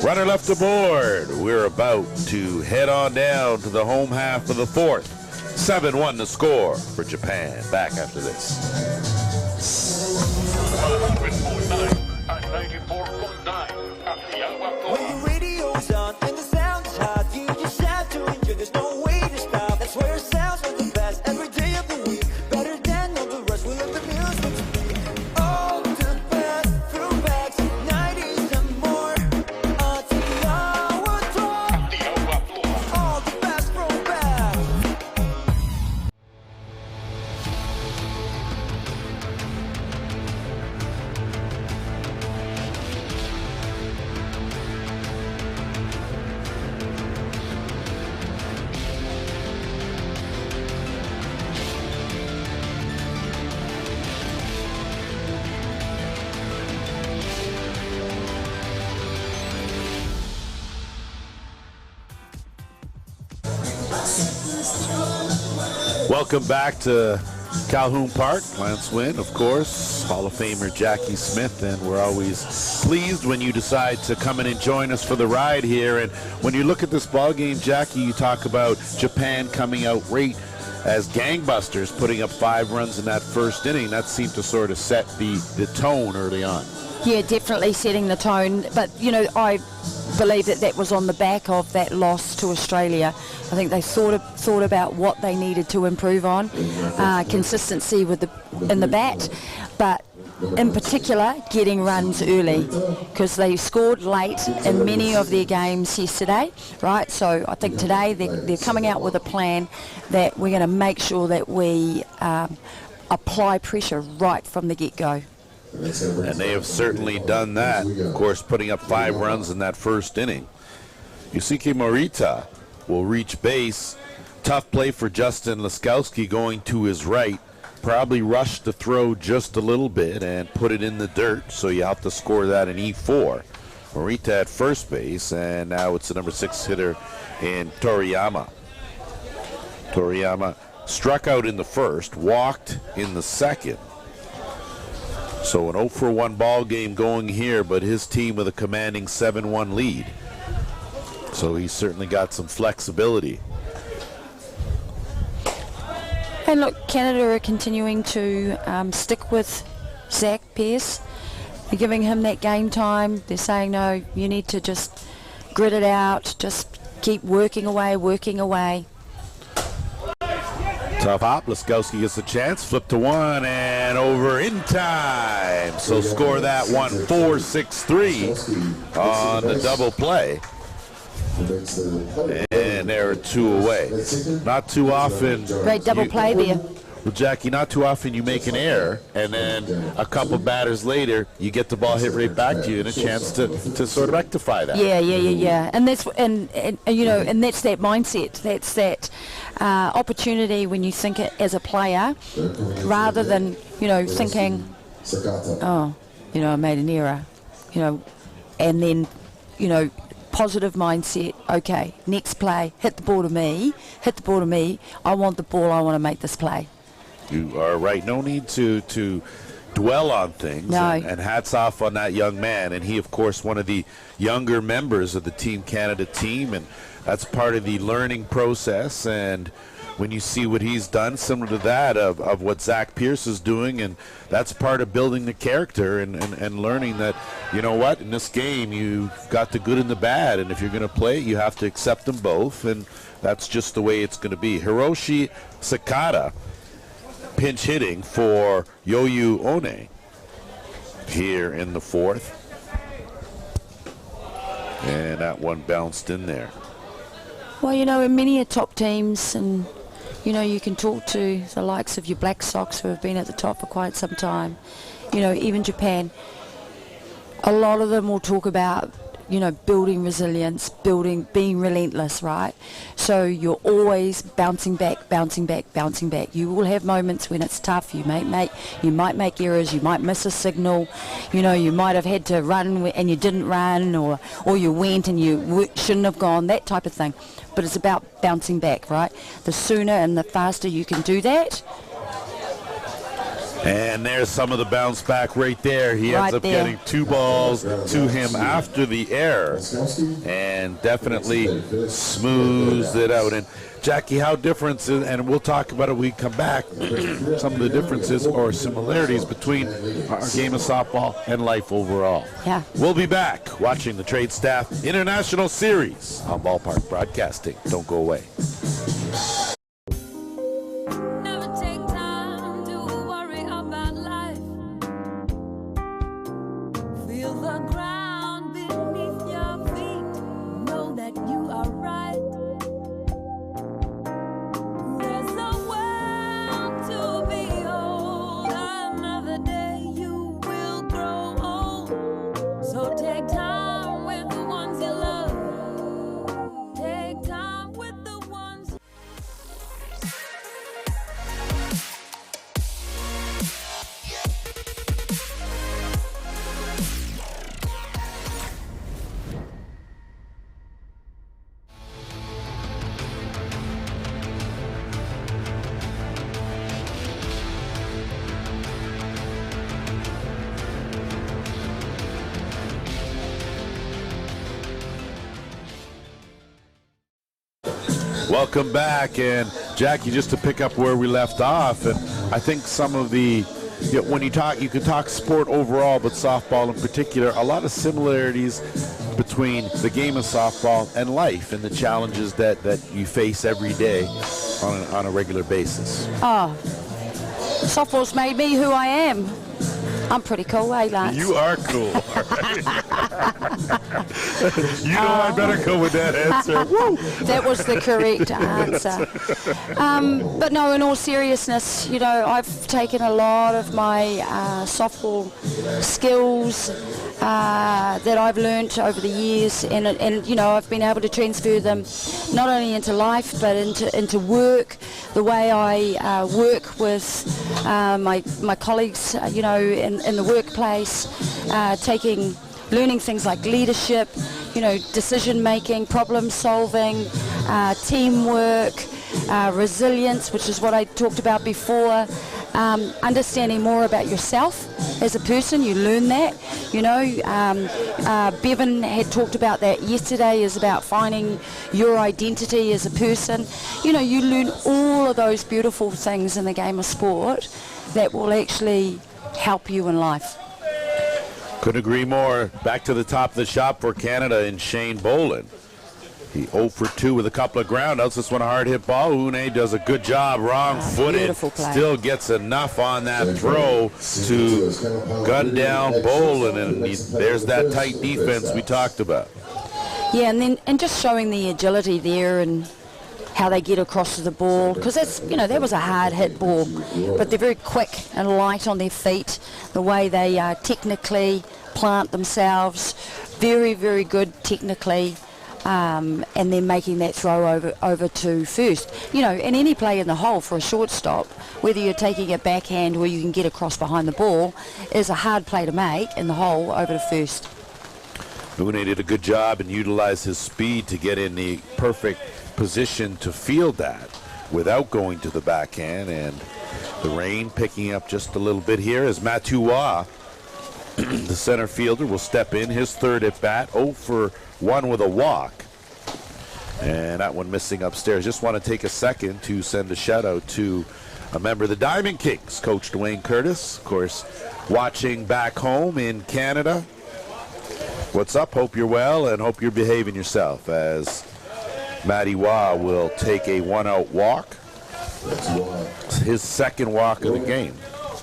Runner left aboard. We're about to head on down to the home half of the fourth. 7-1 the score for Japan. Back after this. 100.9 and 94.9 Atiawa. When the radio's on and the sound is hot, you just have to enjoy. There's no way to stop. That's where it sounds like the best every day of the week. Better than all the rest. We love the music to be. All the best throwbacks, 90s and more. Atiawa Talk. All the best throwbacks. Welcome back to Colquhoun Park. Lance Wynn, of course, Hall of Famer Jackie Smith, and we're always pleased when you decide to come in and join us for the ride here. And when you look at this ball game, Jackie, you talk about Japan coming out right as gangbusters, putting up 5 runs in that first inning. That seemed to sort of set the tone early on. Yeah, definitely setting the tone. But, you know, I believe that was on the back of that loss to Australia. I think they thought about what they needed to improve on, consistency in the bat, but in particular getting runs early, because they scored late in many of their games yesterday, right? So I think today they're coming out with a plan that we're going to make sure that we apply pressure right from the get-go. And they have certainly done that, of course, putting up 5 runs in that first inning. Yusuke Morita will reach base. Tough play for Justin Laskowski going to his right. Probably rushed the throw just a little bit and put it in the dirt, so you have to score that in E4. Morita at first base, and now it's the number 6 hitter in Toriyama. Toriyama struck out in the first, walked in the second. So an 0-for-1 ball game going here, but his team with a commanding 7-1 lead. So he's certainly got some flexibility. And look, Canada are continuing to stick with Zach Pearce. They're giving him that game time. They're saying, no, you need to just grit it out, just keep working away. Tough hop. Laskowski gets a chance. Flip to one and over in time. So score that one 4-6-3 on the double play. And there are 2 away. Not too often. Great double play there. Well, Jackie, not too often you make an error, and then a couple batters later, you get the ball hit right back to you and a chance to sort of rectify that. Yeah. And that's and you know, and that's that mindset. That's that opportunity when you think it as a player, rather than, you know, thinking, oh, you know, I made an error, you know, and then, you know, positive mindset. Okay, next play, hit the ball to me. I want the ball. I want to make this play. You are right. No need to dwell on things. No. And hats off on that young man. And he, of course, one of the younger members of the Team Canada team, and that's part of the learning process. And when you see what he's done, similar to that of what Zach Pearce is doing, and that's part of building the character and learning that, you know what, in this game you've got the good and the bad, and if you're going to play it, you have to accept them both, and that's just the way it's going to be. Hiroshi Sakata pinch hitting for Yoyu One here in the fourth. And that one bounced in there. Well, you know, in many top teams, and you know, you can talk to the likes of your Black Sox who have been at the top for quite some time. You know, even Japan, a lot of them will talk about, you know, building resilience, being relentless, right? So you're always bouncing back, bouncing back, bouncing back. You will have moments when it's tough. You might make errors. You might miss a signal. You know, you might have had to run and you didn't run, or you went and you shouldn't have gone, that type of thing. But it's about bouncing back, right? The sooner and the faster you can do that. And there's some of the bounce back right there. He ends Right up there. getting 2 balls to him after the error and definitely smooths it out. And Jackie, how different is, and we'll talk about it when we come back, some of the differences or similarities between our game of softball and life overall. Yeah. We'll be back watching the Tradestaff International Series on Ballpark Broadcasting. Don't go away. Never take time to worry about life. Feel the ground beneath your feet. Know that you are right. There's a world to behold. Another day you will grow old. So take time with the ones you love. Take time with the ones. Welcome back, and Jackie, just to pick up where we left off, and I think some of the, when you can talk sport overall, but softball in particular, a lot of similarities between the game of softball and life and the challenges that you face every day on a regular basis. Oh, softball's made me who I am. I'm pretty cool, eh, Lance? You are cool. You know I better go with that answer. Woo! That was the correct answer. But no, in all seriousness, you know, I've taken a lot of my softball skills that I've learnt over the years, and you know, I've been able to transfer them not only into life but into work. The way I work with my colleagues, you know, in the workplace, learning things like leadership, you know, decision making, problem solving, teamwork, resilience, which is what I talked about before. Understanding more about yourself as a person, you learn that. You know, Bevan had talked about that yesterday, is about finding your identity as a person. You know, you learn all of those beautiful things in the game of sport that will actually help you in life. Couldn't agree more. Back to the top of the shop for Canada in Shane Boland. He 0 for 2 with a couple of groundouts. This one a hard hit ball. Une does a good job, wrong-footed. Beautiful play. Still gets enough on that throw to gun down Boland, and there's that tight defense we talked about. Yeah, and just showing the agility there and how they get across to the ball, because that's, you know, that was a hard hit ball, but they're very quick and light on their feet. The way they technically plant themselves, very, very good technically. And then making that throw over to first. You know, and any play in the hole for a shortstop, whether you're taking a backhand or you can get across behind the ball, is a hard play to make in the hole over to first. Une did a good job and utilized his speed to get in the perfect position to field that without going to the backhand. And the rain picking up just a little bit here as Manawatū, the center fielder, will step in his third at bat, 0 for 1 with a walk. And that one missing upstairs. Just want to take a second to send a shout out to a member of the Diamond Kings, Coach Dwayne Curtis, of course, watching back home in Canada. What's up? Hope you're well and hope you're behaving yourself, as Manawatū will take a 1-out walk. It's his second walk of the game.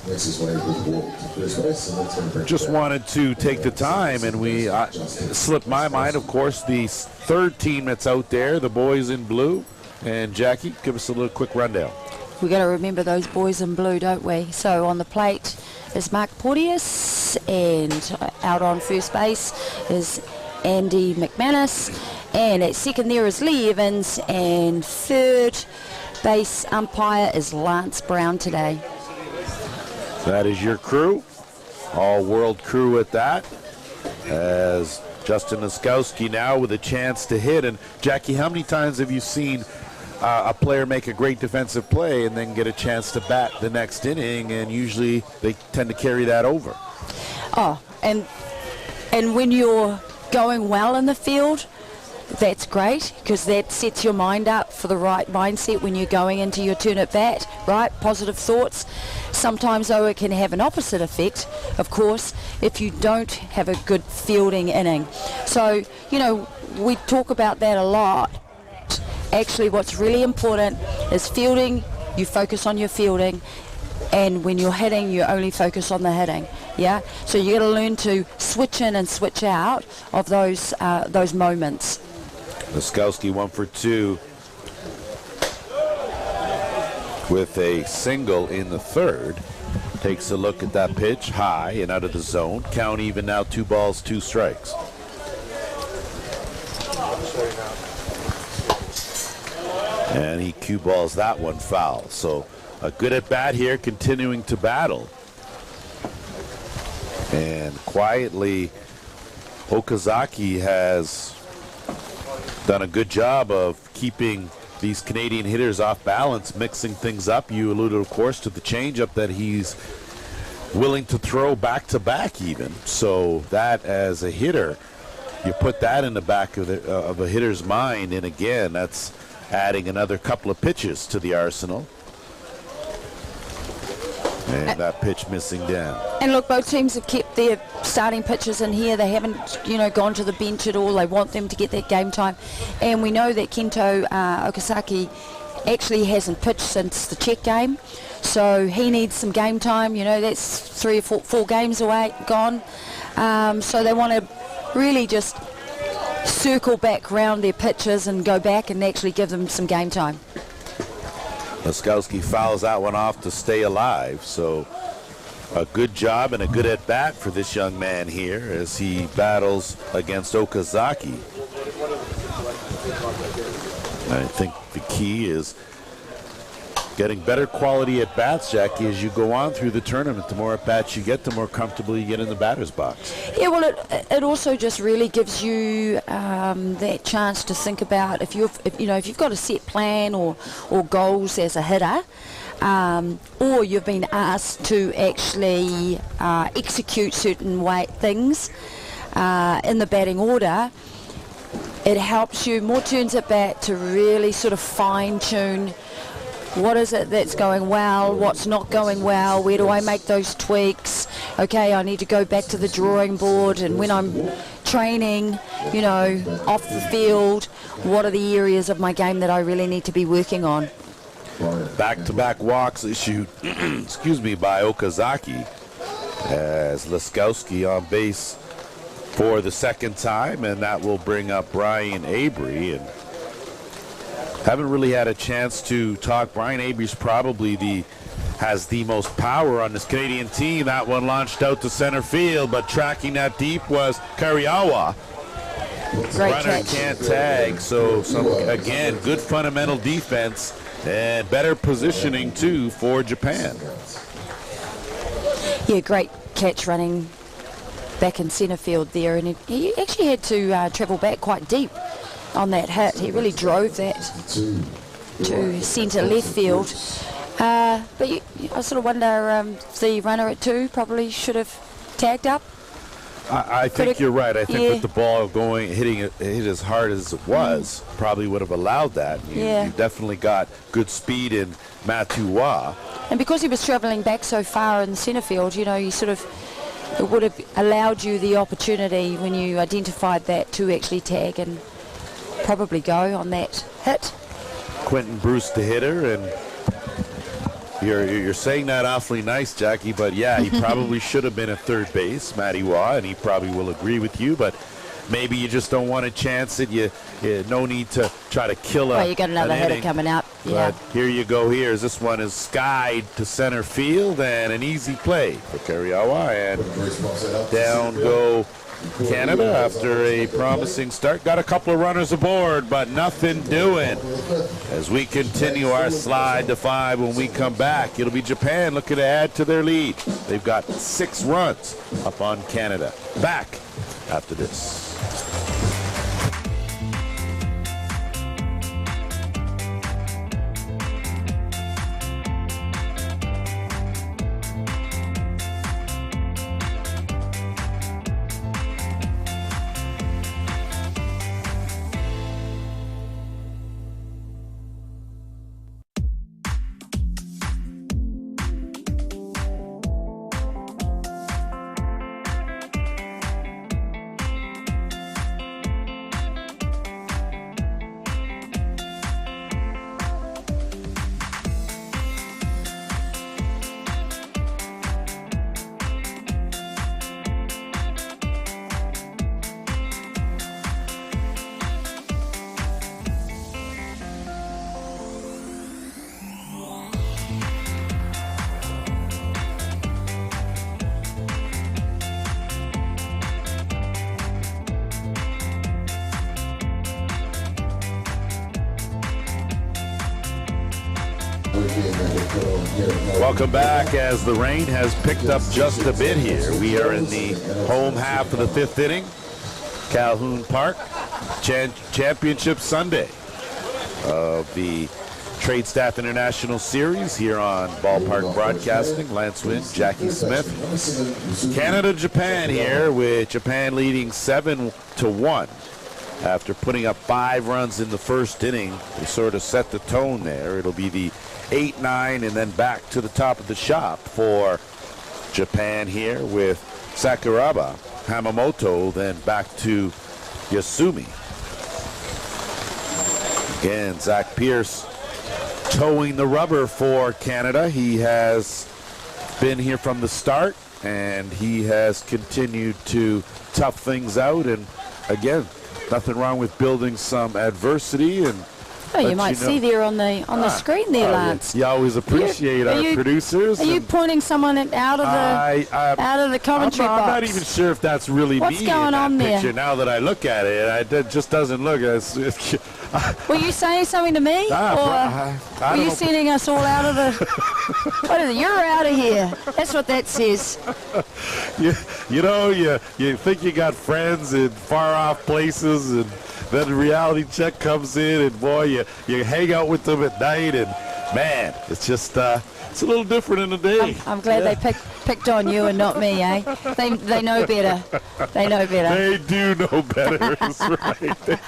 makes his way with the walk to first base, and that's going to bring Just it back. wanted to take the time, and we slipped my mind, of course, the third team that's out there, the boys in blue. And Jackie, give us a little quick rundown. We got to remember those boys in blue, don't we? So on the plate is Mark Porteous, and out on first base is Andy McManus, and at second there is Lee Evans, and third base umpire is Lance Brown today. That is your crew, all-world crew at that, as Justin Laskowski now with a chance to hit. And Jackie, how many times have you seen a player make a great defensive play and then get a chance to bat the next inning, and usually they tend to carry that over? Oh, and when you're going well in the field, that's great, because that sets your mind up for the right mindset when you're going into your turn at bat, right? Positive thoughts. Sometimes, though, it can have an opposite effect, of course, if you don't have a good fielding inning. So, you know, we talk about that a lot. Actually, what's really important is fielding. You focus on your fielding, and when you're hitting, you only focus on the hitting. Yeah, so you got to learn to switch in and switch out of those moments. Laskowski 1 for 2 with a single in the third. Takes a look at that pitch, high and out of the zone. Count even now, 2 balls, 2 strikes. And he cue balls that one foul. So a good at bat here, continuing to battle. And quietly, Okazaki has done a good job of keeping these Canadian hitters off balance, mixing things up. You alluded, of course, to the changeup that he's willing to throw back-to-back even. So that, as a hitter, you put that in the back of a hitter's mind, and again, that's adding another couple of pitches to the arsenal. And that pitch missing down. And look, both teams have kept their starting pitchers in here. They haven't, gone to the bench at all. They want them to get that game time. And we know that Kento Okazaki actually hasn't pitched since the Czech game. So he needs some game time. That's 3 or 4 games away, gone. So they want to really just circle back round their pitchers and go back and actually give them some game time. Laskowski fouls that one off to stay alive. So a good job and a good at bat for this young man here as he battles against Okazaki. I think the key is getting better quality at bats, Jackie, as you go on through the tournament. The more at bats you get, the more comfortable you get in the batter's box. Yeah, well, it also just really gives you that chance to think about if you've got a set plan or goals as a hitter, or you've been asked to actually execute certain things in the batting order. It helps you more turns at bat to really sort of fine tune. What is it that's going well? What's not going well? Where do I make those tweaks? Okay, I need to go back to the drawing board, and when I'm training, off the field, what are the areas of my game that I really need to be working on? Back-to-back walks issued, by Okazaki, as Laskowski on base for the second time, and that will bring up Brian Avery. And haven't really had a chance to talk. Brian Avery's probably has the most power on this Canadian team. That one launched out to center field, but tracking that deep was Kariawa. Great Runner catch. can't tag, so again, good fundamental defense and better positioning too for Japan. Yeah, great catch running back in centre field there, and he actually had to travel back quite deep on that hit. He really drove that to centre left field. But I sort of wonder if the runner at 2 probably should have tagged up. I think you're right. I think with the ball hitting it as hard as it was, probably would have allowed that. You definitely got good speed in Manawatū. And because he was travelling back so far in the centre field, it would have allowed you the opportunity when you identified that to actually tag and probably go on that hit. Quentin Bruce, the hitter, and You're saying that awfully nice, Jackie, but yeah, he probably should have been at third base, Manawatū, and he probably will agree with you, but maybe you just don't want to chance it. You no need to try to kill Well, you got another an hitter inning. coming up. Yeah. But here you go here as this one is skied to center field and an easy play for Atiawa, and down go Canada after a promising start. Got a couple of runners aboard, but nothing doing. As we continue our slide to 5 when we come back, it'll be Japan looking to add to their lead. They've got 6 runs up on Canada. Back after this. Welcome back as the rain has picked up just a bit here. We are in the home half of the 5th inning. Colquhoun Park, Championship Sunday of the Tradestaff International Series here on Ballpark Broadcasting. Lance Wynn, Jackie Smith. Canada-Japan here, with Japan leading 7-1. After putting up 5 runs in the first inning, they sort of set the tone there. It'll be the 8-9 and then back to the top of the shop for Japan here with Sakuraba, Hamamoto, then back to Yasumi. Again, Zach Pierce towing the rubber for Canada. He has been here from the start, and he has continued to tough things out. And again, nothing wrong with building some adversity. And Oh, you might see there on the screen there, Lance. You always appreciate our producers. Are you pointing someone out of the commentary box? I'm not even sure if that's really What's me going in that on there? picture. Now that I look at it, it just doesn't look as. Were you saying something to me, I or don't were you know. sending us all out of the? What is it? You're out of here. That's what that says. You think you got friends in far off places, and then the reality check comes in, and boy, you hang out with them at night, and man, it's just it's a little different in the day. I'm glad they picked on you and not me, eh? They know better. They know better. They do know better. That's right. They do.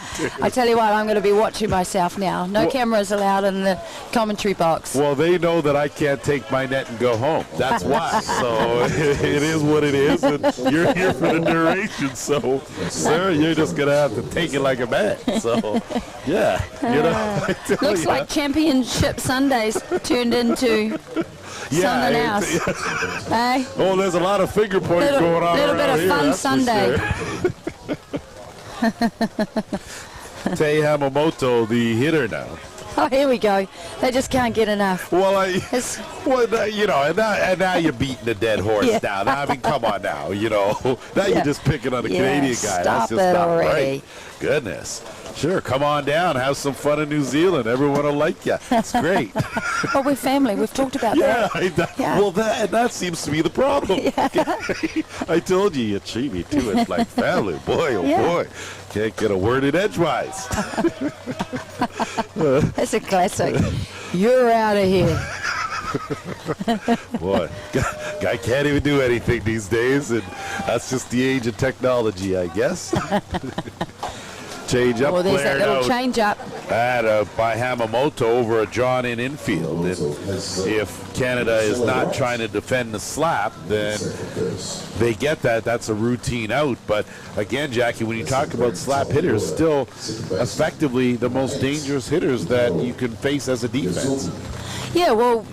I tell you what, I'm going to be watching myself now. No cameras allowed in the commentary box. Well, they know that I can't take my net and go home. That's why. So it is what it is, and you're here for the duration. So, sir, you're just going to have to take it like a man. So, yeah, I tell Looks ya. like Championship Sundays turned into something else. Eh? Oh, there's a lot of finger pointing going on Little bit around of here, fun that's for Sunday. sure. Tei Hamamoto, the hitter now. Oh, here we go. They just can't get enough. Well, It's- and now you're beating the dead horse Yeah. now. I mean, come on now, Now you're just picking on the Canadian guy. Stop That's just it not already. right. Goodness. Sure, come on down. Have some fun in New Zealand. Everyone will like you. It's great. Oh, we're family. We've talked about Yeah, that. Yeah. Well, that seems to be the problem. I told you treat me too much like family. Boy, oh Yeah. boy. Can't get a word in edgewise. That's a classic. You're out of here. Boy, guy can't even do anything these days, and that's just the age of technology, I guess. Change up, Well, there's that flared little out. change up. By Hamamoto over a drawn-in infield. And if Canada is not trying to defend the slap, then they get that. That's a routine out. But again, Jackie, when you talk about slap hitters, still effectively the most dangerous hitters that you can face as a defense. Yeah, well,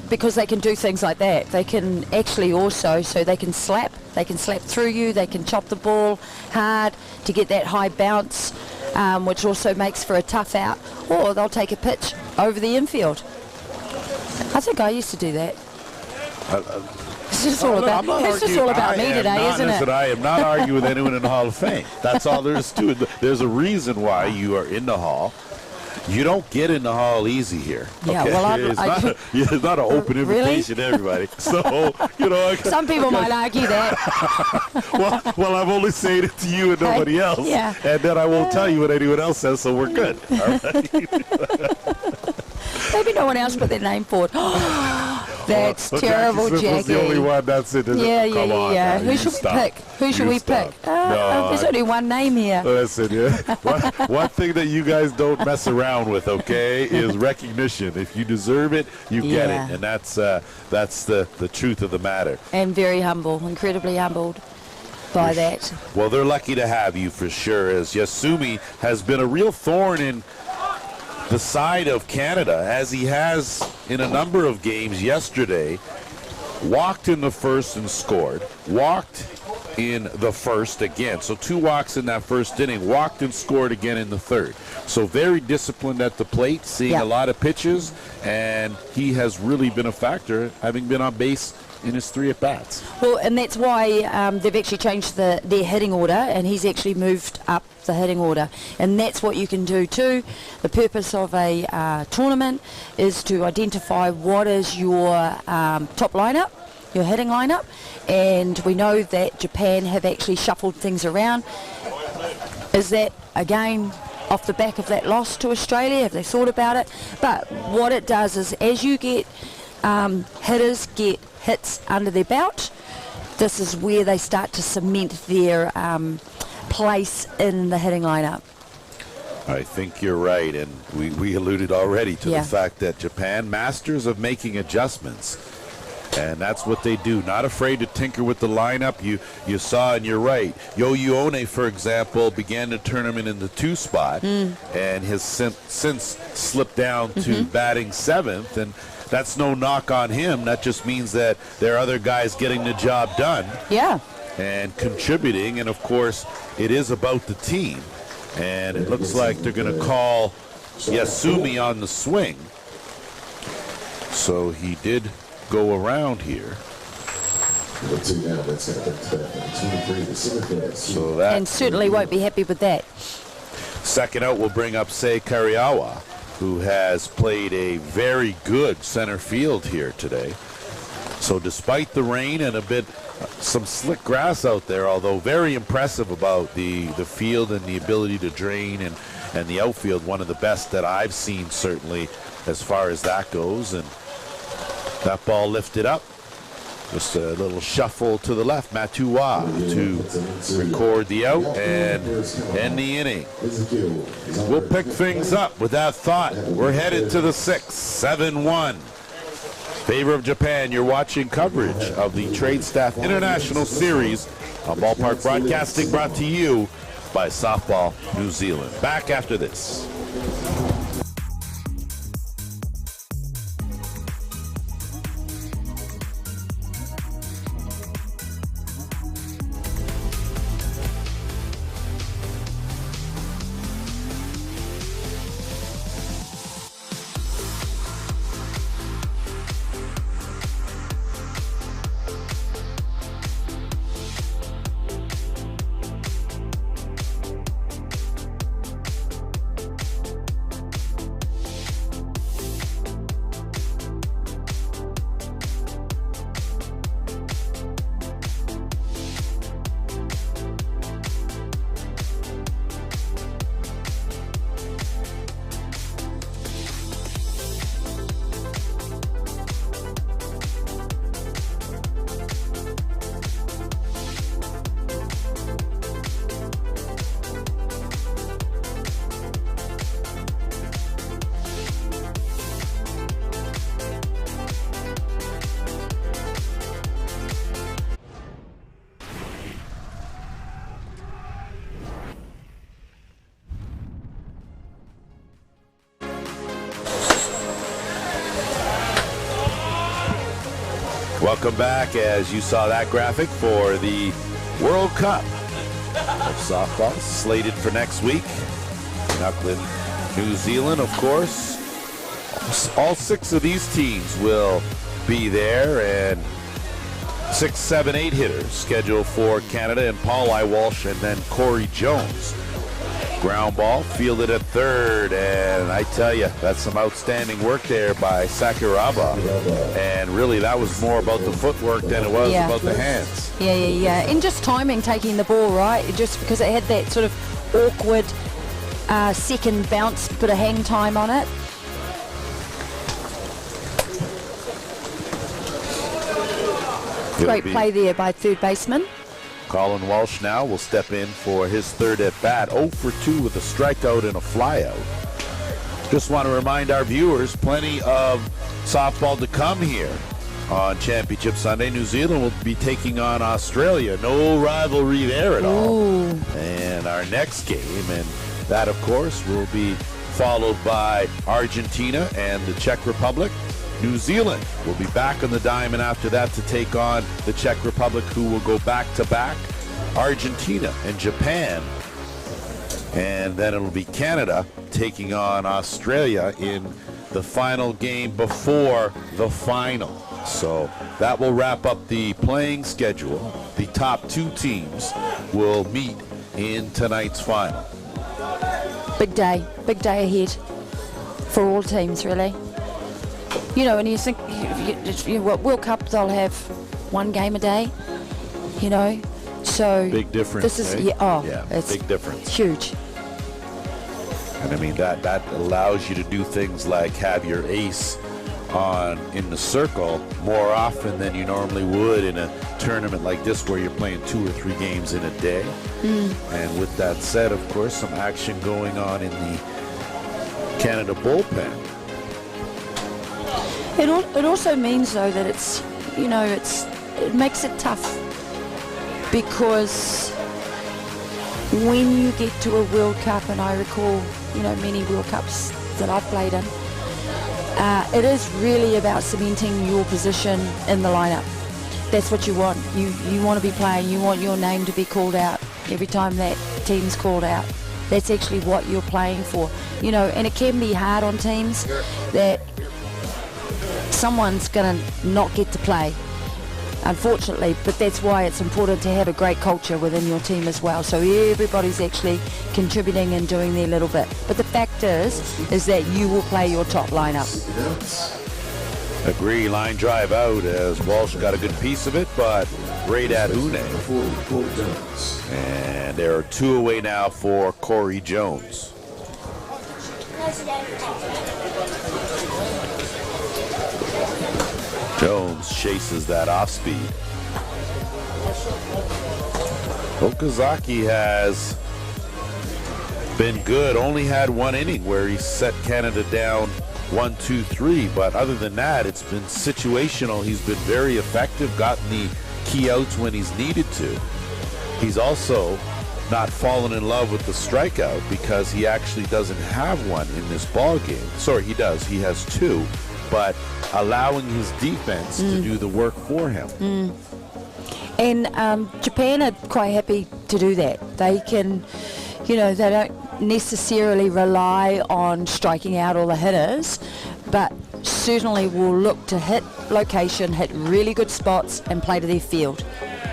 because they can do things like that. They can actually also, so they can slap through you, they can chop the ball hard to get that high bounce, which also makes for a tough out, or they'll take a pitch over the infield. I think I used to do that. It's just all about me today, isn't it? I am not arguing with anyone in the Hall of Fame. That's all there is to it. There's a reason why you are in the Hall. You don't get in the Hall easy here. Yeah, okay? well, it's not an open invitation to everybody. So, some people might argue that. well, I'm only saying it to you and nobody else. Yeah. And then I won't tell you what anyone else says, so we're good. All right? Maybe no one else put their name forward. That's terrible, Jackie Smith was the only one. That's it. Yeah. Who should we pick? There's only one name here. Listen, one thing that you guys don't mess around with, okay, is recognition. If you deserve it, you get it, and that's the truth of the matter. And very humble, incredibly humbled by that. Well, they're lucky to have you for sure, as Yasumi has been a real thorn in the side of Canada, as he has in a number of games yesterday. Walked in the first and scored. Walked in the first again. So 2 walks in that first inning. Walked and scored again in the third. So very disciplined at the plate, seeing a lot of pitches, and he has really been a factor, having been on base in his 3 at-bats. Well, and that's why they've actually changed their hitting order, and he's actually moved up the hitting order. And that's what you can do too. The purpose of a tournament is to identify what is your top lineup, your hitting lineup, and we know that Japan have actually shuffled things around. Is that, again, off the back of that loss to Australia? Have they thought about it? But what it does is, as you get hitters get hits under their belt, this is where they start to cement their place in the hitting lineup. I think you're right, and we alluded already to the fact that Japan, masters of making adjustments, and that's what they do. Not afraid to tinker with the lineup. You saw, and you're right. Yo Yuone, for example, began the tournament in the 2 spot, and has since slipped down to batting 7th, and that's no knock on him. That just means that there are other guys getting the job done. Yeah. And contributing, and of course, it is about the team. And it looks like they're going to call Yasumi on the swing. So he did go around here. So that, and certainly won't be happy with that. Second out will bring up Sei Kariawa, who has played a very good center field here today. So despite the rain and some slick grass out there, although very impressive about the field and the ability to drain, and the outfield, one of the best that I've seen, certainly, as far as that goes. And that ball lifted up. Just a little shuffle to the left. Manawatū to record the out and end the inning. We'll pick things up with that thought. We're headed to the 6th, 7-1. Favor of Japan. You're watching coverage of the Tradestaff International Series on Ballpark Broadcasting, brought to you by Softball New Zealand. Back after this. Welcome back. As you saw that graphic for the World Cup of softball slated for next week in Auckland, New Zealand, of course. All 6 of these teams will be there, and 6, 7, 8 hitters scheduled for Canada, and Paul I. Walsh and then Corey Jones. Ground ball fielded at third, and I tell you, that's some outstanding work there by Sakuraba. And really, that was more about the footwork than it was about the hands. Yeah. And just timing, taking the ball, right? Just because it had that sort of awkward second bounce, put a hang time on it. Great play there by third baseman. Colin Walsh now will step in for his third at bat, 0 for 2 with a strikeout and a flyout. Just want to remind our viewers, plenty of softball to come here on Championship Sunday. New Zealand will be taking on Australia. No rivalry there at all. And our next game, and that of course will be followed by Argentina and the Czech Republic. New Zealand will be back on the diamond after that to take on the Czech Republic, who will go back-to-back, Argentina and Japan. And then it'll be Canada taking on Australia in the final game before the final. So that will wrap up the playing schedule. The top 2 teams will meet in tonight's final. Big day ahead for all teams, really. You know, and you think, World Cup, they'll have 1 game a day, you know, so big difference. This is, it's big difference. Huge. And I mean, that allows you to do things like have your ace in the circle more often than you normally would in a tournament like this, where you're playing 2 or 3 games in a day. And with that said, of course, some action going on in the Canada bullpen. It also means, though, that it's, you know, it makes it tough, because when you get to a World Cup, and I recall, you know, many World Cups that I've played in, it is really about cementing your position in the lineup. That's what you want. You want to be playing. You want your name to be called out every time that team's called out. That's actually what you're playing for. You know, and it can be hard on teams that someone's going to not get to play, unfortunately, but that's why it's important to have a great culture within your team as well, so everybody's actually contributing and doing their little bit. But the fact is that you will play your top lineup. Agree, line drive out as Walsh got a good piece of it, but right at Une. And there are 2 away now for Corey Jones. Jones chases that off speed. Okazaki has been good, only had 1 inning where he set Canada down 1-2-3, but other than that, it's been situational. He's been very effective, gotten the key outs when he's needed to. He's also not fallen in love with the strikeout, because he actually doesn't have one in this ball game. Sorry, he does. He has 2, but allowing his defense to do the work for him. And Japan are quite happy to do that. They can, you know, they don't necessarily rely on striking out all the hitters, but certainly will look to hit location, hit really good spots, and play to their field.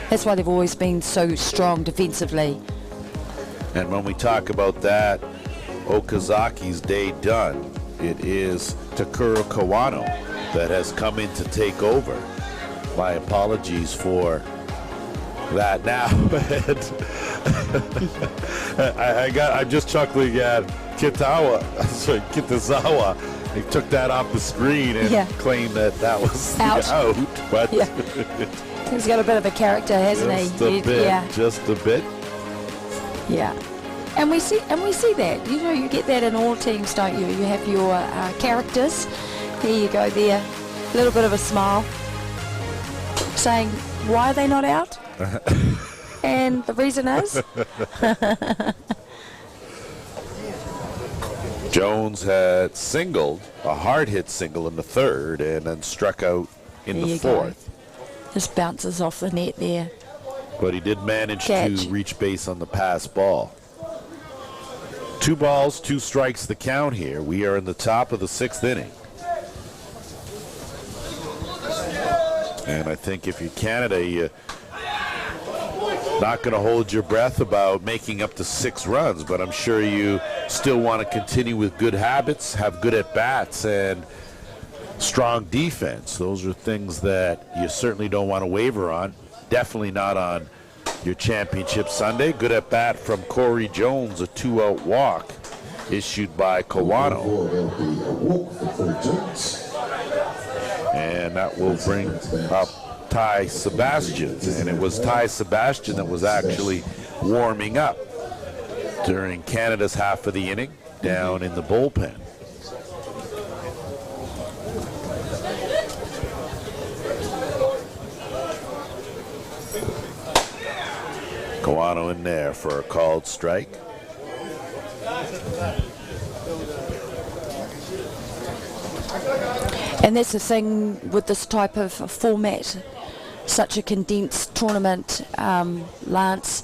That's why they've always been so strong defensively. And when we talk about that, Okazaki's day done, it is Takuro Kawano that has come in to take over. My apologies for that now. I'm just chuckling at Kitazawa. He took that off the screen and claimed that was the out. But he's got a bit of a character, hasn't he? Just a bit. Yeah. And we see that. You know, you get that in all teams, don't you? You have your characters. There you go there. A little bit of a smile. Saying, why are they not out? And the reason is? Jones had singled, a hard hit single in the 3rd, and then struck out in the 4th. Just bounces off the net there. But he did manage Catch. to reach base on the pass ball. 2 balls, 2 strikes the count here. We are in the top of the 6th inning. And I think if you're Canada, you're not going to hold your breath about making up to 6 runs, but I'm sure you still want to continue with good habits, have good at-bats, and strong defense. Those are things that you certainly don't want to waver on. Definitely not on your championship Sunday. Good at bat from Corey Jones, a 2-out walk issued by Colquhoun. There'll be a walk for Corey Jones. And that will bring up Ty Sebastian. And it was Ty Sebastian that was actually warming up during Canada's half of the inning down in the bullpen. Colquhoun in there for a called strike. And that's the thing with this type of format, such a condensed tournament, Lance.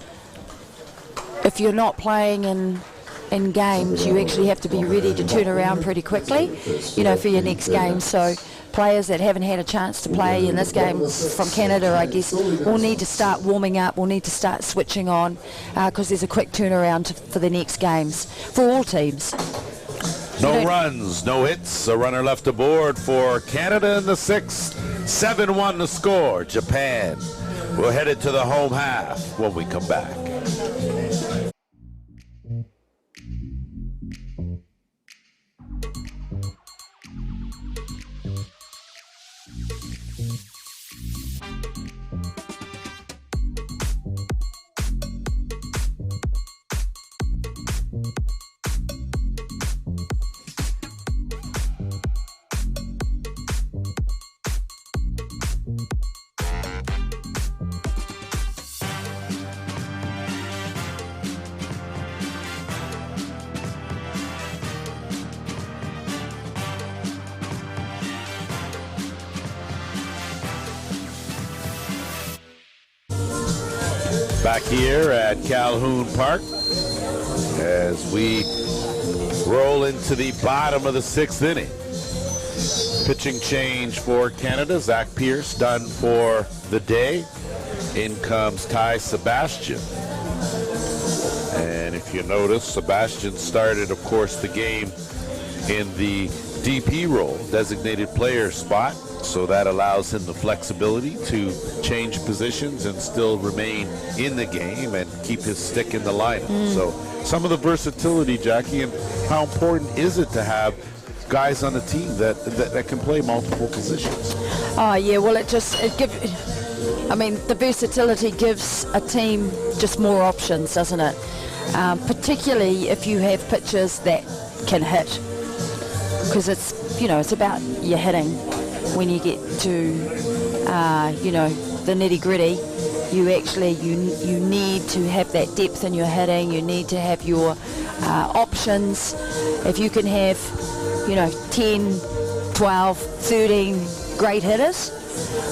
If you're not playing in games, you actually have to be ready to turn around pretty quickly, you know, for your next game. So players that haven't had a chance to play in this game from Canada, I guess, will need to start warming up, will need to start switching on, because there's a quick turnaround for the next games for all teams. No runs, no hits, a runner left aboard for Canada in the 6th. 7-1 the score. Japan will head it to the home half when we come back. Back here at Colquhoun Park as we roll into the bottom of the 6th inning. Pitching change for Canada. Zach Pierce done for the day. In comes Ty Sebastian. And if you notice, Sebastian started, of course, the game in the DP role, designated player spot. So that allows him the flexibility to change positions and still remain in the game and keep his stick in the lineup. So some of the versatility, Jackie, and how important is it to have guys on the team that can play multiple positions? Oh yeah, well it gives, I mean, the versatility gives a team just more options, doesn't it? Particularly if you have pitchers that can hit, because it's, you know, it's about your hitting. When you get to, you know, the nitty-gritty, you actually, you need to have that depth in your hitting. You need to have your options. If you can have, you know, 10, 12, 13 great hitters,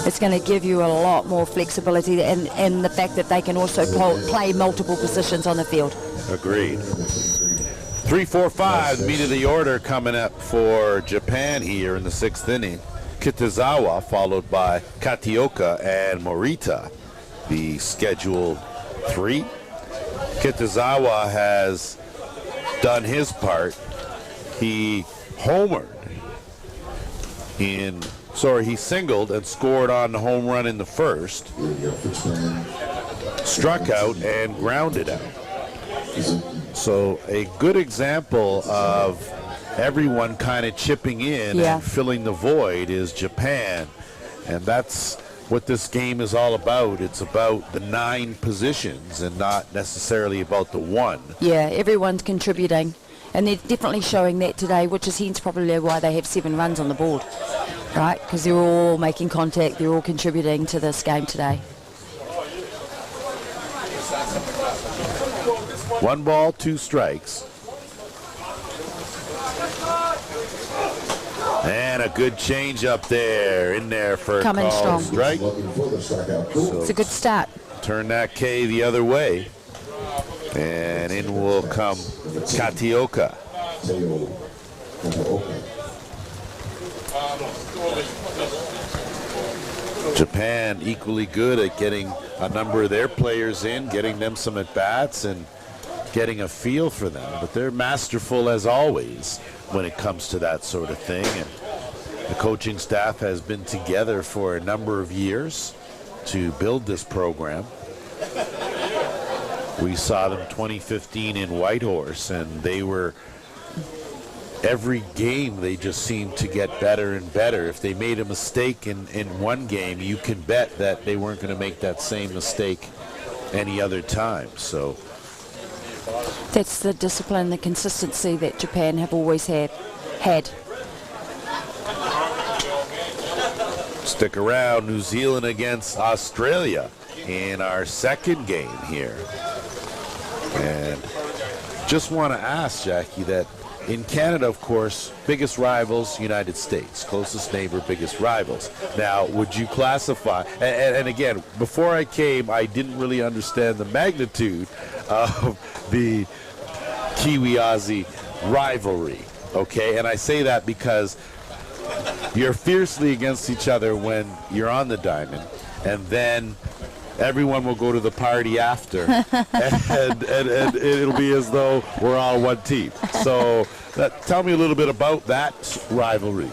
it's going to give you a lot more flexibility, and the fact that they can also play multiple positions on the field. Agreed. 3, 4, 5, meat of the order coming up for Japan here in the 6th inning. Kitazawa followed by Katioka and Morita, the scheduled 3. Kitazawa has done his part. He he singled and scored on the home run in the 1st, struck out and grounded out. So a good example of everyone kind of chipping in and filling the void is Japan. And that's what this game is all about. It's about the 9 positions and not necessarily about the 1. Yeah, everyone's contributing. And they're definitely showing that today, which is hence probably why they have 7 runs on the board, right? Because they're all making contact, they're all contributing to this game today. 1 ball, 2 strikes. And a good change up there, in there for a Coming call strong. strike. Looking for the strikeout. It's a good start. Turn that K the other way. And in will come Katioka. Teo Oakland. Japan equally good at getting a number of their players in, getting them some at-bats and getting a feel for them. But they're masterful as always when it comes to that sort of thing. And the coaching staff has been together for a number of years to build this program. We saw them 2015 in Whitehorse, and they were, every game they just seemed to get better and better. If they made a mistake in one game, you can bet that they weren't going to make that same mistake any other time. So That's the discipline, the consistency that Japan have always had. stick around. New Zealand against Australia in our second game here. And just want to ask, Jackie, that in Canada, of course, biggest rivals, United States. Closest neighbor, biggest rivals. Now, would you classify, and again, before I came, I didn't really understand the magnitude of the Kiwi-Aussie rivalry, okay? And I say that because you're fiercely against each other when you're on the diamond, and then everyone will go to the party after, and it'll be as though we're all one team. So tell me a little bit about that rivalry.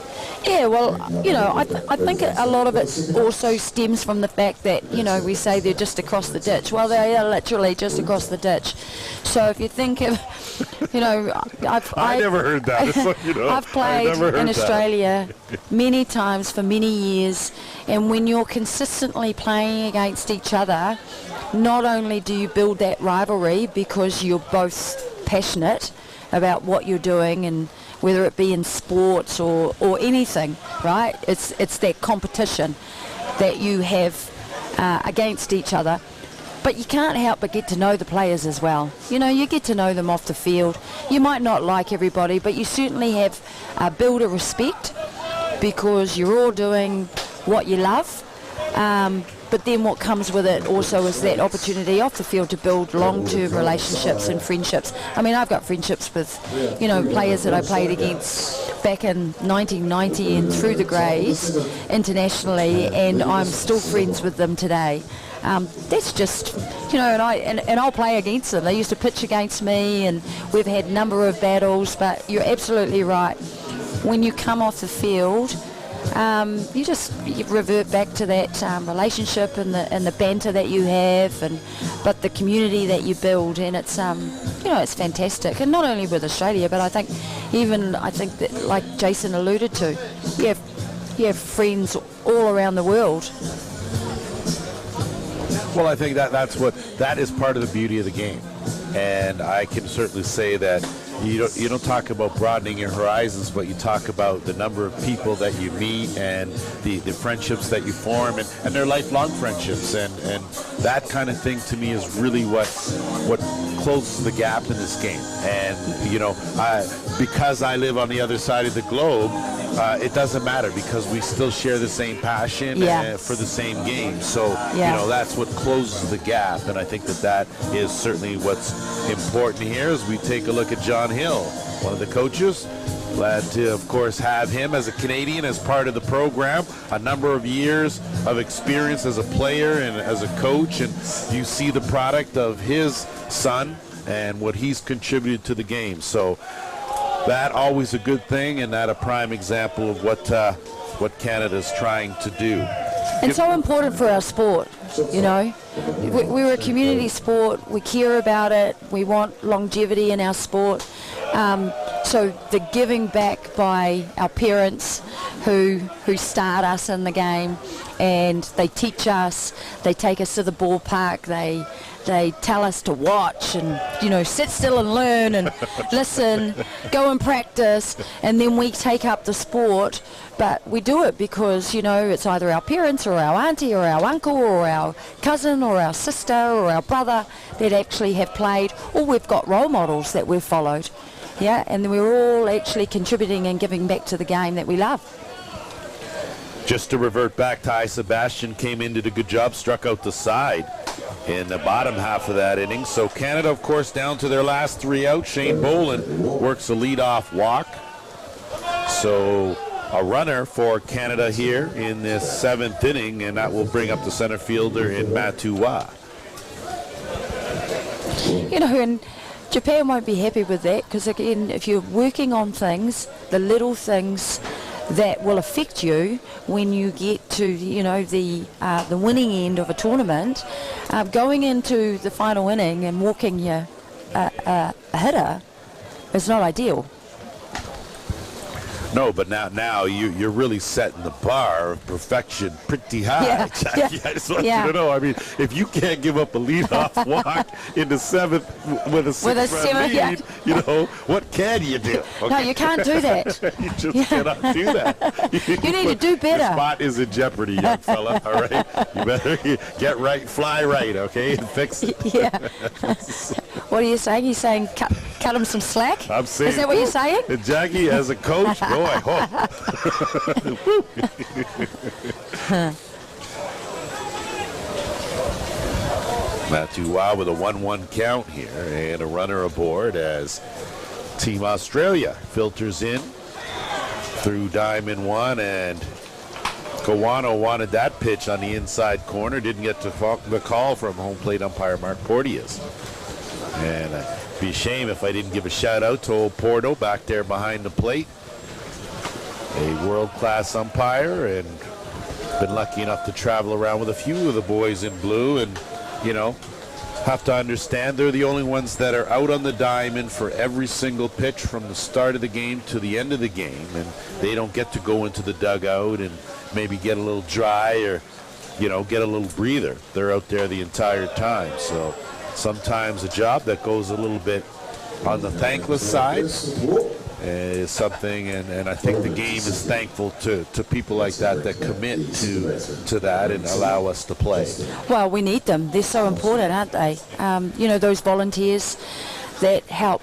Yeah, well, you know, I think a lot of it also stems from the fact that, you know, we say they're just across the ditch. Well, they are literally just across the ditch. So if you think of, you know, I never heard that. So, you know, I've played in Australia many times for many years, and when you're consistently playing against each other, not only do you build that rivalry because you're both passionate about what you're doing, and whether it be in sports or anything, right? It's that competition that you have against each other. But you can't help but get to know the players as well. You know, you get to know them off the field. You might not like everybody, but you certainly have build a respect because you're all doing what you love. But then what comes with it also is that opportunity off the field to build long-term relationships and friendships. I mean, I've got friendships with, you know, players that I played against back in 1990 and through the Greys internationally, and I'm still friends with them today. That's just, you know, and I'll play against them. They used to pitch against me, and we've had a number of battles, but you're absolutely right. When you come off the field, you revert back to that relationship and the banter that you have, but the community that you build, and it's you know, it's fantastic. And not only with Australia, but I think that, like Jason alluded to, you have friends all around the world. Well, I think that is part of the beauty of the game, and I can certainly say that you don't talk about broadening your horizons, but you talk about the number of people that you meet and the friendships that you form, and they're lifelong friendships, and that kind of thing to me is really what closes the gap in this game. And you know, because I live on the other side of the globe, it doesn't matter because we still share the same passion for the same game. So you know, that's what closes the gap, and I think that is certainly what's important here as we take a look at John Hill, one of the coaches. Glad to, of course, have him as a Canadian as part of the program. A number of years of experience as a player and as a coach, and you see the product of his son and what he's contributed to the game. So that always a good thing, and that a prime example of what Canada's trying to do. And so important for our sport, you know. We're a community sport. We care about it. We want longevity in our sport. So the giving back by our parents who start us in the game, and they teach us, they take us to the ballpark, they tell us to watch and, you know, sit still and learn and listen, go and practice, and then we take up the sport. But we do it because, you know, it's either our parents or our auntie or our uncle or our cousin or our sister or our brother that actually have played, or we've got role models that we've followed. Yeah, and we're all actually contributing and giving back to the game that we love. Just to revert back, Ty Sebastian came in, did a good job, struck out the side in the bottom half of that inning. So Canada, of course, down to their last 3 out. Shane Boland works a leadoff walk. So a runner for Canada here in this 7th inning, and that will bring up the center fielder in Manawatū. You know, and Japan won't be happy with that because, again, if you're working on things, the little things that will affect you when you get to, you know, the winning end of a tournament, going into the final inning and walking your a hitter is not ideal. No, but now you're really setting the bar of perfection pretty high, Yeah, Jackie. yeah, I just want yeah. you to know. I mean, if you can't give up a leadoff walk in the 7th with a 6-run seven, lead, yeah. you know, what can you do? No, you can't do that. You just cannot do that. You need to do better. Your spot is in jeopardy, young fella, all right? You better get right, fly right, okay, and fix it. Yeah. What are you saying? You're saying cut him some slack? I'm saying, is that what you're saying? And Jackie, as a coach, boy, Manawatū with a 1-1 count here and a runner aboard as Team Australia filters in through diamond 1, and Kawano wanted that pitch on the inside corner, didn't get the call from home plate umpire Mark Porteous. And it'd be a shame if I didn't give a shout out to old Porto back there behind the plate. A world-class umpire, and been lucky enough to travel around with a few of the boys in blue, and, you know, have to understand they're the only ones that are out on the diamond for every single pitch from the start of the game to the end of the game, and they don't get to go into the dugout and maybe get a little dry or, you know, get a little breather. They're out there the entire time. So sometimes a job that goes a little bit on the thankless side is something, and I think the game is thankful to people like that commit to that and allow us to play. Well, we need them. They're so important, aren't they? You know, those volunteers that help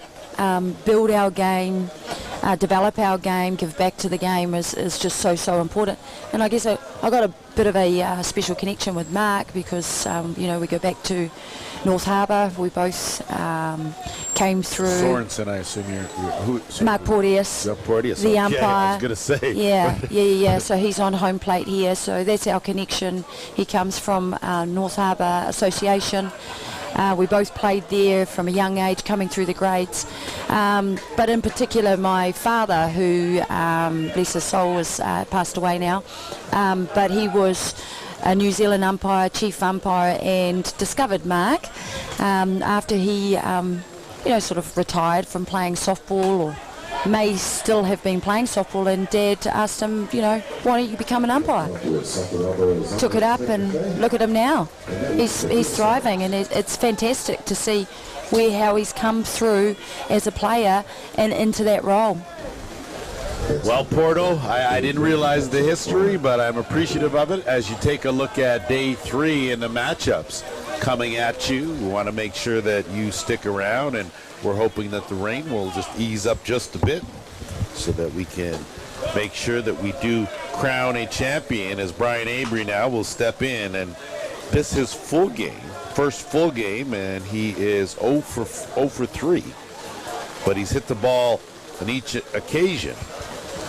build our game, develop our game, give back to the game is just so important. And I guess I got a bit of a special connection with Mark because, you know, we go back to North Harbour. We both came through. Sorensen, I assume you're who? Mark Porteous, Porteous, the okay, umpire. I was going to say. Yeah. So he's on home plate here. So that's our connection. He comes from North Harbour Association. We both played there from a young age, coming through the grades. But in particular, my father, who, bless his soul, was passed away now. But he was a New Zealand umpire, chief umpire, and discovered Mark after he, you know, sort of retired from playing softball, or may still have been playing softball, and Dad asked him, you know, why don't you become an umpire? Took it up, and look at him now. He's thriving, and it's fantastic to see how he's come through as a player and into that role. Well, Porto, I didn't realize the history, but I'm appreciative of it as you take a look at day 3 in the matchups coming at you. We want to make sure that you stick around, and we're hoping that the rain will just ease up just a bit so that we can make sure that we do crown a champion, as Brian Avery now will step in. And this is full game, first full game, and he is 0 for 3. But he's hit the ball on each occasion.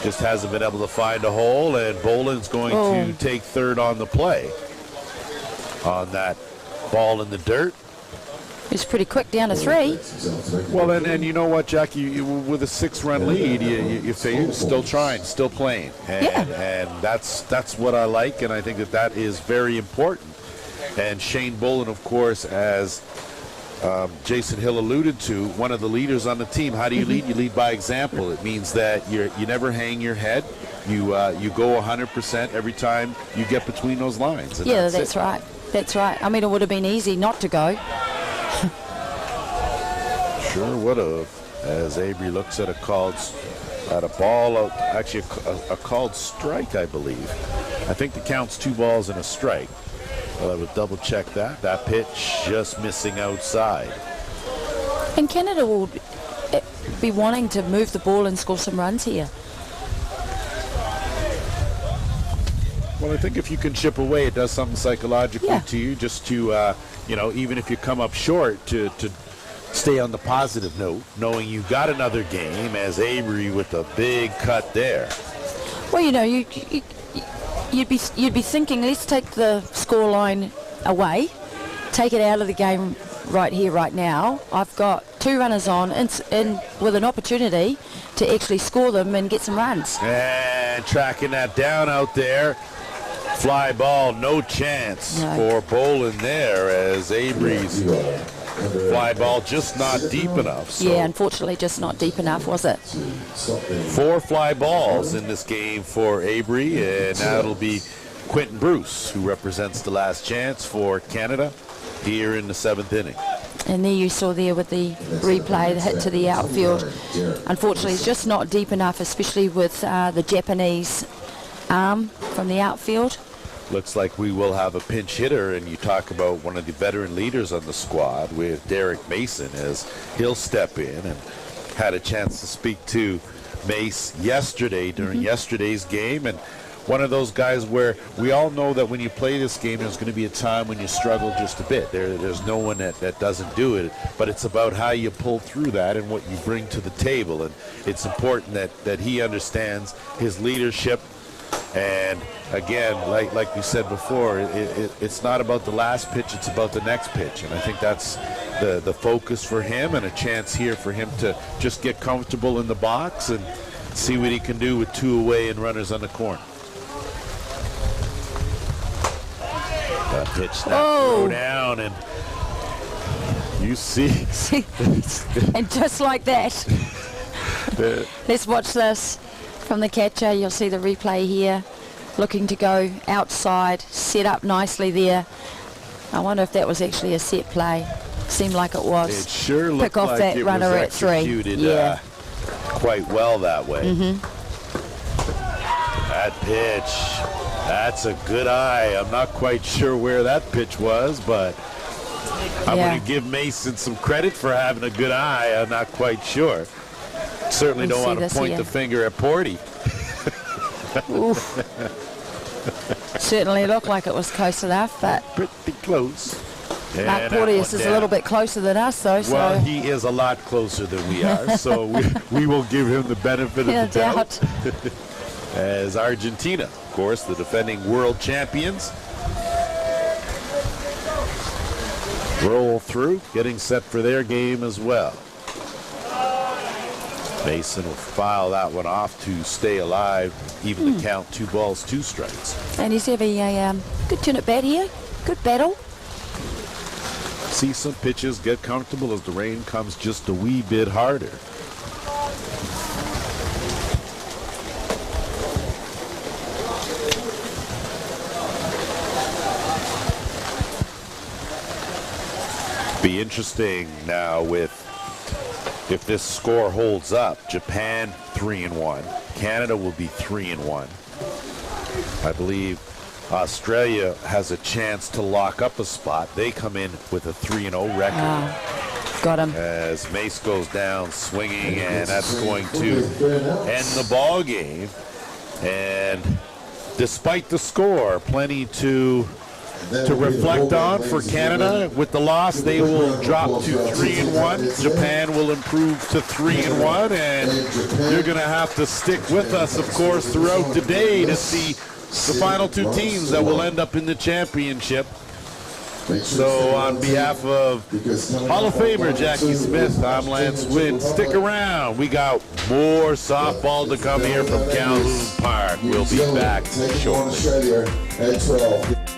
Just hasn't been able to find a hole, and Boland's going to take third on the play on that ball in the dirt. He's pretty quick down to 3. Well, and you know what, Jackie, with a 6-run lead, you figure still trying, still playing, and that's what I like, and I think that is very important. And Shane Boland, of course, as Jason Hill alluded to, one of the leaders on the team. How do you lead? You lead by example. It means that you never hang your head. You go 100% every time you get between those lines. Yeah, that's right. That's right. I mean, it would have been easy not to go. Sure would have. As Avery looks at a ball out, actually a called strike, I believe. I think the count's 2 balls and a strike. Well, I would double check that. That pitch just missing outside. And Canada will, be wanting to move the ball and score some runs here. Well, I think if you can chip away, it does something psychologically Yeah. to you, just to, even if you come up short, to stay on the positive note, knowing you got another game, as Avery with a big cut there. Well, you'd be thinking, let's take the scoreline away, take it out of the game right here, right now. I've got 2 runners on, and with an opportunity to actually score them and get some runs. And tracking that down out there. Fly ball, no chance for Boland there, as Avery's fly ball just not deep enough. So Yeah, unfortunately just not deep enough, was it? 4 fly balls in this game for Avery, and now it'll be Quentin Bruce who represents the last chance for Canada here in the 7th inning. And there you saw there with the replay, the hit to the outfield. Unfortunately, it's just not deep enough, especially with the Japanese arm from the outfield. Looks like we will have a pinch hitter, and you talk about one of the veteran leaders on the squad with Derek Mason, as he'll step in, and had a chance to speak to Mace yesterday during yesterday's game, and one of those guys where we all know that when you play this game, there's going to be a time when you struggle just a bit. There's no one that doesn't do it, but it's about how you pull through that and what you bring to the table, and it's important that he understands his leadership. And again, like we said before, it's not about the last pitch, it's about the next pitch. And I think that's the focus for him, and a chance here for him to just get comfortable in the box and see what he can do with 2 away and runners on the corner. That pitch now throw down, and you see. And just like that. Let's watch this. From the catcher, you'll see the replay here, looking to go outside, set up nicely there. I wonder if that was actually a set play. Seemed like it was. It sure looked Pick off like that it runner was at 3. executed Yeah. quite well that way. That pitch, that's a good eye. I'm not quite sure where that pitch was, but I'm going to give Mason some credit for having a good eye. I'm not quite sure. Certainly don't want to point the finger at Porty. Oof. Certainly looked like it was close enough, but pretty close. Mark Porteous is a little bit closer than us, though. Well, he is a lot closer than we are, so we will give him the benefit of the doubt. As Argentina, of course, the defending world champions, roll through, getting set for their game as well. Mason will foul that one off to stay alive, even the count, 2 balls, 2 strikes. And he's having a good turn at bat here. Good battle. See some pitches, get comfortable as the rain comes just a wee bit harder. Be interesting now if this score holds up. Japan 3-1. Canada will be 3-1. I believe Australia has a chance to lock up a spot. They come in with a 3-0 record. Got him. As Mace goes down swinging, and that's going to end the ball game. And despite the score, plenty to reflect on for Canada. With the loss, they will drop to 3-1. Japan will improve to 3-1, and you're going to have to stick with us, of course, throughout the day to see the final 2 teams that will end up in the championship. So on behalf of Hall of Famer Jackie Smith, I'm Lance Wynn. Stick around. We got more softball to come here from Colquhoun Park. We'll be back shortly. Australia at 12.